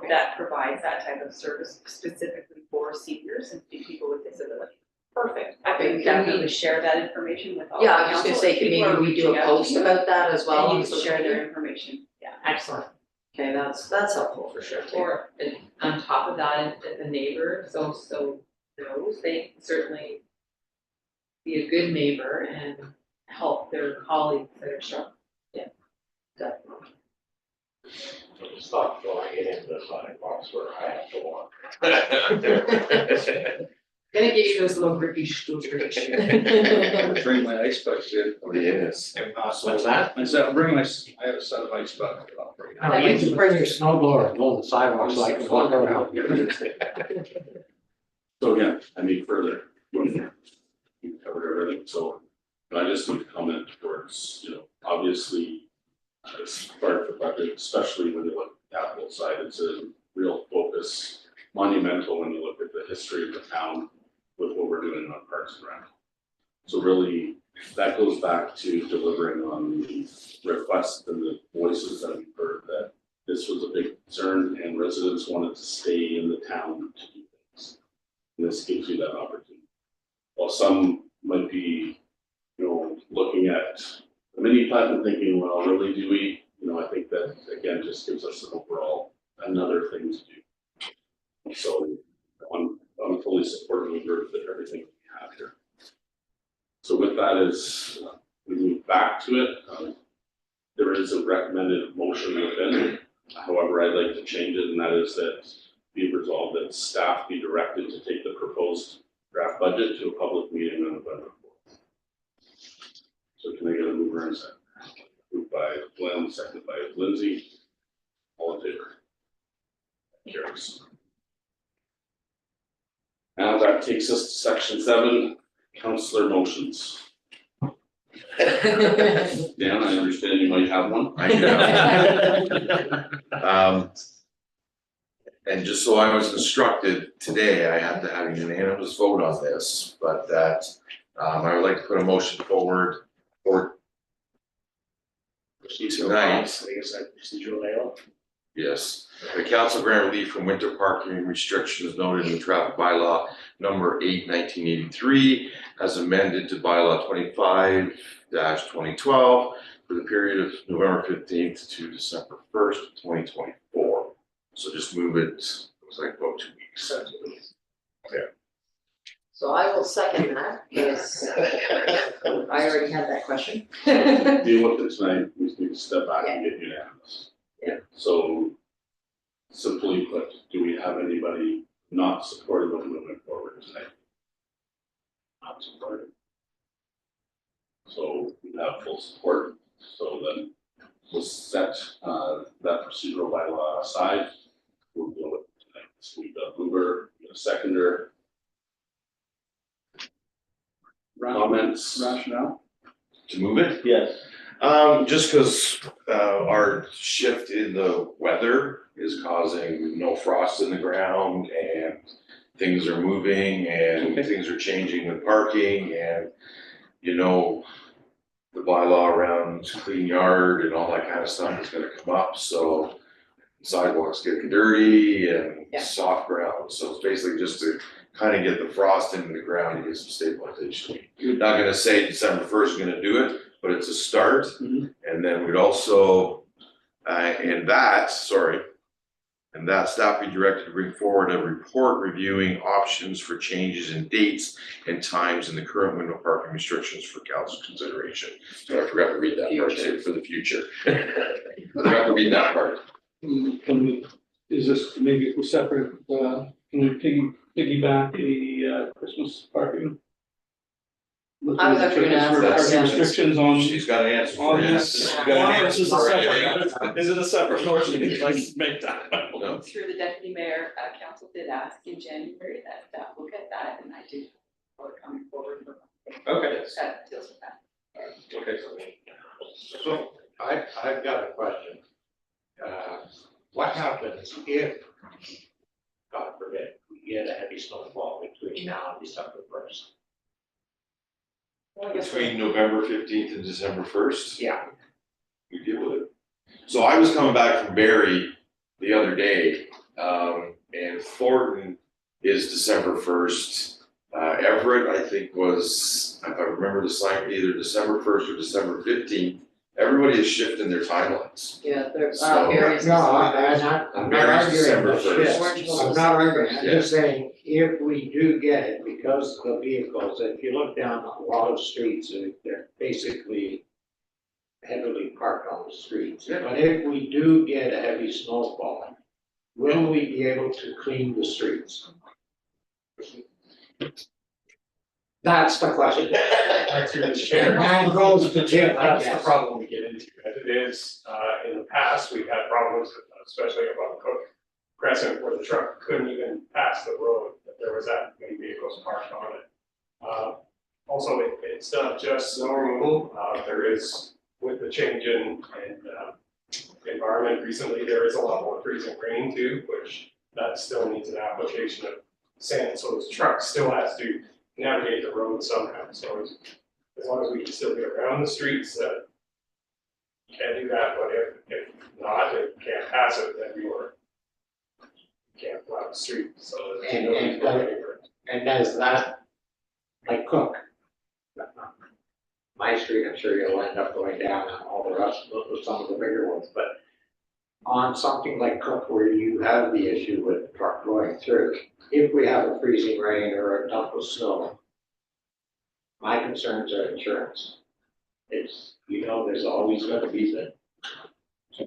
[SPEAKER 10] that provides that type of service specifically for seniors and people with disabilities.
[SPEAKER 1] Perfect.
[SPEAKER 10] I
[SPEAKER 1] Okay,
[SPEAKER 10] can
[SPEAKER 1] can we-
[SPEAKER 10] definitely share that information with all the
[SPEAKER 1] Yeah, I
[SPEAKER 10] council.
[SPEAKER 1] was just gonna say, can
[SPEAKER 10] People are
[SPEAKER 1] maybe we do
[SPEAKER 10] reaching
[SPEAKER 1] a
[SPEAKER 10] out
[SPEAKER 1] post
[SPEAKER 10] to you,
[SPEAKER 1] about that as well
[SPEAKER 10] and
[SPEAKER 1] on
[SPEAKER 10] you can
[SPEAKER 1] social
[SPEAKER 10] share
[SPEAKER 1] media?
[SPEAKER 10] their information, yeah.
[SPEAKER 1] Excellent. Okay, that's helpful for sure too.
[SPEAKER 4] Or on top of that, if a neighbor so knows, they can certainly be a good neighbor and help their colleagues that are struggling.
[SPEAKER 1] Definitely.
[SPEAKER 8] Stop going into the sidewalks where I have to walk.
[SPEAKER 4] Gonna give you those little grippy scooters.
[SPEAKER 5] Bring my ice buckets in.
[SPEAKER 9] Yes.
[SPEAKER 8] What's that?
[SPEAKER 5] I said, I have a set of ice buckets. I'll bring it.
[SPEAKER 8] No, you can bring your snow blower and go on the sidewalks so I can walk around.
[SPEAKER 2] So again, I need further, you covered everything, so I just need to comment towards, obviously, as part of the budget, especially when you look at the capital side, it's a real focus, monumental when you look at the history of the town with what we're doing on Parks and Rec. So really, that goes back to delivering on the requests and the voices that we've heard, that this was a big concern and residents wanted to stay in the town to do things. And this gives you that opportunity. While some might be, looking at the mini plat and thinking, well, really, do we? I think that, again, just gives us an overall, another thing to do. So I'm fully supportive of everything we have here. So with that, as we move back to it, there is a recommended motion within. However, I'd like to change it, and that is that be resolved that staff be directed to take the proposed draft budget to a public meeting on November 4th. So can I get a mover and second? Moved by Glenn, seconded by Lindsay. All in favor? Carries. Now that takes us to section 7, councillor motions. Dan, I understand you might have one.
[SPEAKER 9] I do. And just so I was instructed, today I have to have a unanimous vote on this, but that I would like to put a motion forward for tonight.
[SPEAKER 8] Procedural layout.
[SPEAKER 9] Yes, the council grant relief from winter parking restrictions noted in the traffic bylaw number 8, 1983, as amended to bylaw 25-2012 for the period of November 15th to December 1st, 2024. So just move it, looks like about 2 weeks.
[SPEAKER 1] So I will second that, because I already had that question.
[SPEAKER 2] Deal with it tonight, we just need to step back and get unanimous.
[SPEAKER 1] Yeah.
[SPEAKER 2] So simply put, do we have anybody not supportive of moving forward tonight? Not supportive. So we have full support, so then we'll set that procedural bylaw aside. approval of it tonight. So we've got mover, we've got a seconder, comments?
[SPEAKER 5] Rationale?
[SPEAKER 9] To move it?
[SPEAKER 5] Yes.
[SPEAKER 9] Just because our shift in the weather is causing no frost in the ground and things are moving and things are changing with parking and, you know, the bylaw around clean yard and all that kind of stuff is gonna come up, so sidewalks getting dirty and
[SPEAKER 1] Yeah.
[SPEAKER 9] soft ground, so it's basically just to kind of get the frost into the ground and get some stabilization. Not gonna say December 1st is gonna do it, but it's a start.
[SPEAKER 5] Mhm.
[SPEAKER 9] And then we'd also, and that staff be directed to bring forward a report reviewing options for changes in dates and times in the current window parking restrictions for council consideration. So I forgot to read that part too, for the future. Forgot to read that part.
[SPEAKER 5] Can we, is this maybe a separate, can we piggyback the Christmas parking?
[SPEAKER 1] I was actually gonna ask that,
[SPEAKER 5] Parking
[SPEAKER 1] yeah.
[SPEAKER 5] restrictions on.
[SPEAKER 9] She's got an answer for
[SPEAKER 5] On
[SPEAKER 9] you.
[SPEAKER 5] this.
[SPEAKER 9] She's got an answer for you.
[SPEAKER 5] Is it a separate motion, you'd like to make that?
[SPEAKER 9] No.
[SPEAKER 10] Through the deputy mayor, council did ask in January that staff look at that, and I did, for coming forward for.
[SPEAKER 5] Okay.
[SPEAKER 10] That deals with that.
[SPEAKER 5] Okay.
[SPEAKER 8] So I've got a question. What happens if, God forbid, we get a heavy snowfall between now and December 1st?
[SPEAKER 9] Between November 15th and December 1st.
[SPEAKER 8] Yeah.
[SPEAKER 9] We deal with it. So I was coming back from Barrie the other day, and Thornton is December 1st. Everett, I think, was, if I remember the sign, either December 1st or December 15th. Everybody is shifting their timelines.
[SPEAKER 1] Yeah, there's,
[SPEAKER 9] So-
[SPEAKER 1] areas.
[SPEAKER 8] No, I'm not
[SPEAKER 9] Mary's
[SPEAKER 8] arguing
[SPEAKER 9] December
[SPEAKER 8] that
[SPEAKER 9] 1st.
[SPEAKER 8] shit. I'm not arguing, I'm just saying, if we do get it, because the vehicles, if you look down a lot of streets, they're basically heavily parked on the streets.
[SPEAKER 9] Yeah.
[SPEAKER 8] But if we do get a heavy snowfall, will we be able to clean the streets? That's the question.
[SPEAKER 3] That's your chair.
[SPEAKER 8] And that goes to Jim, I
[SPEAKER 3] That's the
[SPEAKER 8] guess.
[SPEAKER 3] problem we get into, as it is, in the past, we've had problems, especially above Cook Crescent, where the truck couldn't even pass the road, if there was that many vehicles parked on it. Also, it's not just snow removal, there is, with the change in environment recently, there is a lot more freezing rain too, which that still needs an application of sand, so this truck still has to navigate the road somehow, so as long as we can still get around the streets, can do that, but if not, if can't pass it, then can't plow the street, so.
[SPEAKER 8] And does that, like Cook? My street, I'm sure you'll end up going down and all the rest of some of the bigger ones, but on something like Cook where you have the issue with the truck going through, if we have a freezing rain or a dump of snow, my concerns are insurance. It's, there's always gonna be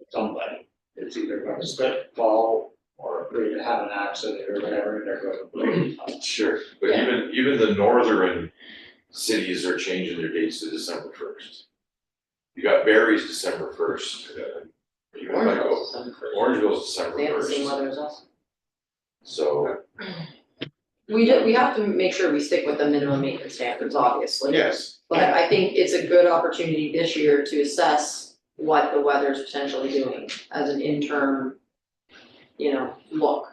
[SPEAKER 8] somebody, it's either gonna slip, fall, or afraid to have an accident or whatever, and they're gonna blame.
[SPEAKER 9] Sure, but even the northern cities are changing their dates to December 1st. You got Barrie's December 1st. You got like Orangeville's December 1st.
[SPEAKER 1] They have the same weather as us.
[SPEAKER 9] So,
[SPEAKER 1] We have to make sure we stick with the minimum maintenance standards, obviously.
[SPEAKER 9] yes,
[SPEAKER 1] But I think it's a good opportunity this year to assess what the weather's potentially doing as an interim, look,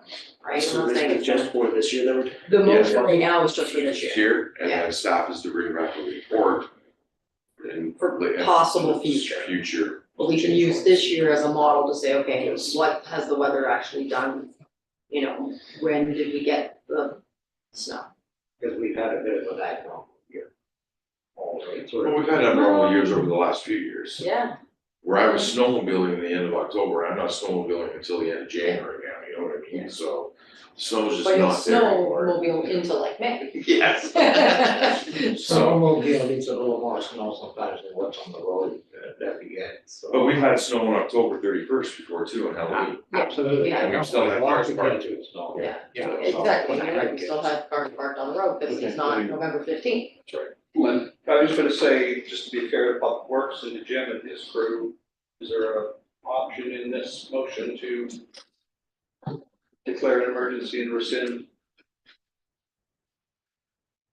[SPEAKER 1] right? I'm not saying it's
[SPEAKER 11] just for this year, though?
[SPEAKER 1] the motion right now is just for this year,
[SPEAKER 9] here, and
[SPEAKER 1] Yeah.
[SPEAKER 9] then staff is to bring back a report. And
[SPEAKER 1] for possible future.
[SPEAKER 9] Future.
[SPEAKER 1] But we can use this year as a model to say, okay,
[SPEAKER 9] Yes.
[SPEAKER 1] what has the weather actually done? When did we get the snow?
[SPEAKER 8] Because we've had a bit of a abnormal year. All the way through.
[SPEAKER 9] Well, we've had abnormal years over the last few years.
[SPEAKER 1] Yeah,
[SPEAKER 9] Where I was snowmobiling in the end of October, I'm not snowmobiling until the end of January now, you know what I mean? So snow's just
[SPEAKER 1] but
[SPEAKER 9] not
[SPEAKER 1] it's
[SPEAKER 9] there
[SPEAKER 1] snow
[SPEAKER 9] anymore.
[SPEAKER 1] mobile into like May.
[SPEAKER 9] Yes.
[SPEAKER 8] Snowmobile needs a little more snow sometimes than what's on the road that we get, so.
[SPEAKER 9] But we've had snow on October 31st before too, on Halloween.
[SPEAKER 8] Absolutely.
[SPEAKER 1] Yeah.
[SPEAKER 9] And we've still had cars parked.
[SPEAKER 8] to snow.
[SPEAKER 1] Yeah,
[SPEAKER 8] Yeah.
[SPEAKER 1] exactly,
[SPEAKER 8] so,
[SPEAKER 1] we still have cars parked on the road, because it's not November 15th.
[SPEAKER 5] Len, I was gonna say, just to be fair to Public Works and to Jim and his crew, is there an option in this motion to declare an emergency and rescind.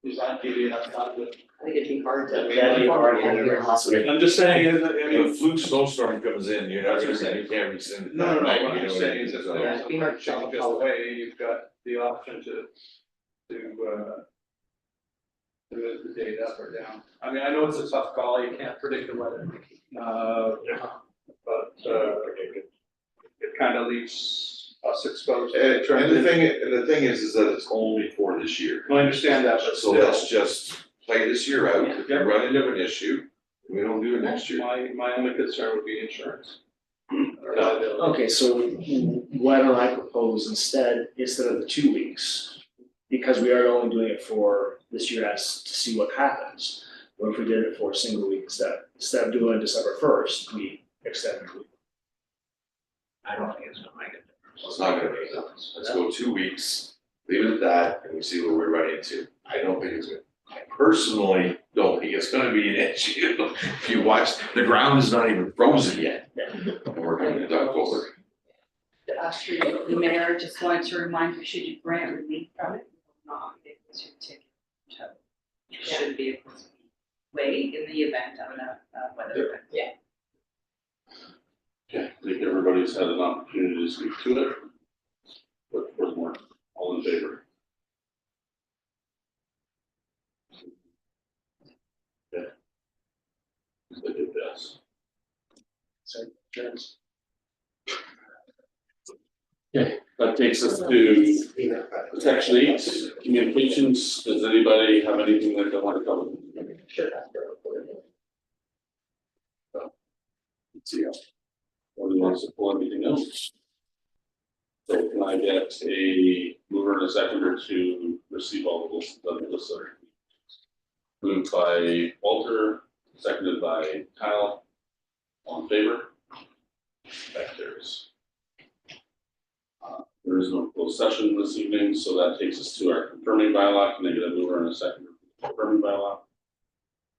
[SPEAKER 5] Does that give you enough time to?
[SPEAKER 1] I think it'd be hard to.
[SPEAKER 5] That'd be hard, yeah. I'm just saying, I
[SPEAKER 9] If a
[SPEAKER 5] mean,
[SPEAKER 9] fluke snowstorm comes in, you're not gonna say you can't rescind it.
[SPEAKER 5] no,
[SPEAKER 9] that night,
[SPEAKER 5] what
[SPEAKER 9] you
[SPEAKER 5] I'm
[SPEAKER 9] know what I
[SPEAKER 5] saying
[SPEAKER 9] mean?
[SPEAKER 5] is if
[SPEAKER 9] So-
[SPEAKER 5] there's
[SPEAKER 1] it'd be hard to
[SPEAKER 5] changes
[SPEAKER 1] follow.
[SPEAKER 5] away, you've got the option to move the date up or down. I mean, I know it's a tough call, you can't predict the weather. But it kind of leaves us exposed.
[SPEAKER 9] And the thing is that it's only for this year.
[SPEAKER 5] I understand that, but
[SPEAKER 9] So
[SPEAKER 5] still.
[SPEAKER 9] let's just play this year out. If we run into an issue, we don't do it next year.
[SPEAKER 5] My only concern would be insurance. Or liability.
[SPEAKER 11] Okay, so why don't I propose instead of the 2 weeks, because we are only doing it for this year as to see what happens. What if we did it for a single week instead of doing December 1st, we extend it a week?
[SPEAKER 8] I don't think it's gonna make a difference.
[SPEAKER 9] It's not gonna make a difference. Let's go 2 weeks, leave it at that, and we see where we're running into. I don't think it's gonna, I personally don't think it's gonna be an issue. If you watch, the ground is not even frozen yet. And we're coming into October.
[SPEAKER 10] Actually, the mayor just wanted to remind you, should you grant relief from it, you will not be able to take it. So you should be able to wait in the event of a weather event.
[SPEAKER 2] Okay, I think everybody's had an opportunity to speak to it. But furthermore, all in favor? Okay. I did this. Okay, that takes us to section 8, communications. Does anybody have anything that they want to cover?
[SPEAKER 1] Sure.
[SPEAKER 2] Let's see. Nobody wants to pull anything else? So can I get a mover and a seconder to receive all the lists of the list? Moved by Walter, seconded by Kyle. All in favor? That carries. There is no closed session this evening, so that takes us to our confirming bylaw. Can I get a mover and a seconder for confirming bylaw?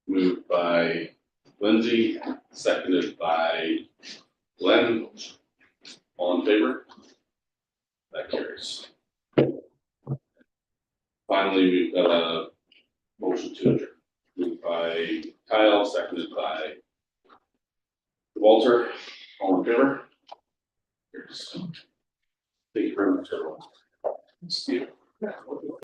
[SPEAKER 2] Moved by Lindsay, seconded by Glenn. All in favor? That carries. Finally, we've got a motion to adjourn. Moved by Kyle, seconded by Walter. All in favor? Carries. Thank you very much, everyone. Steve.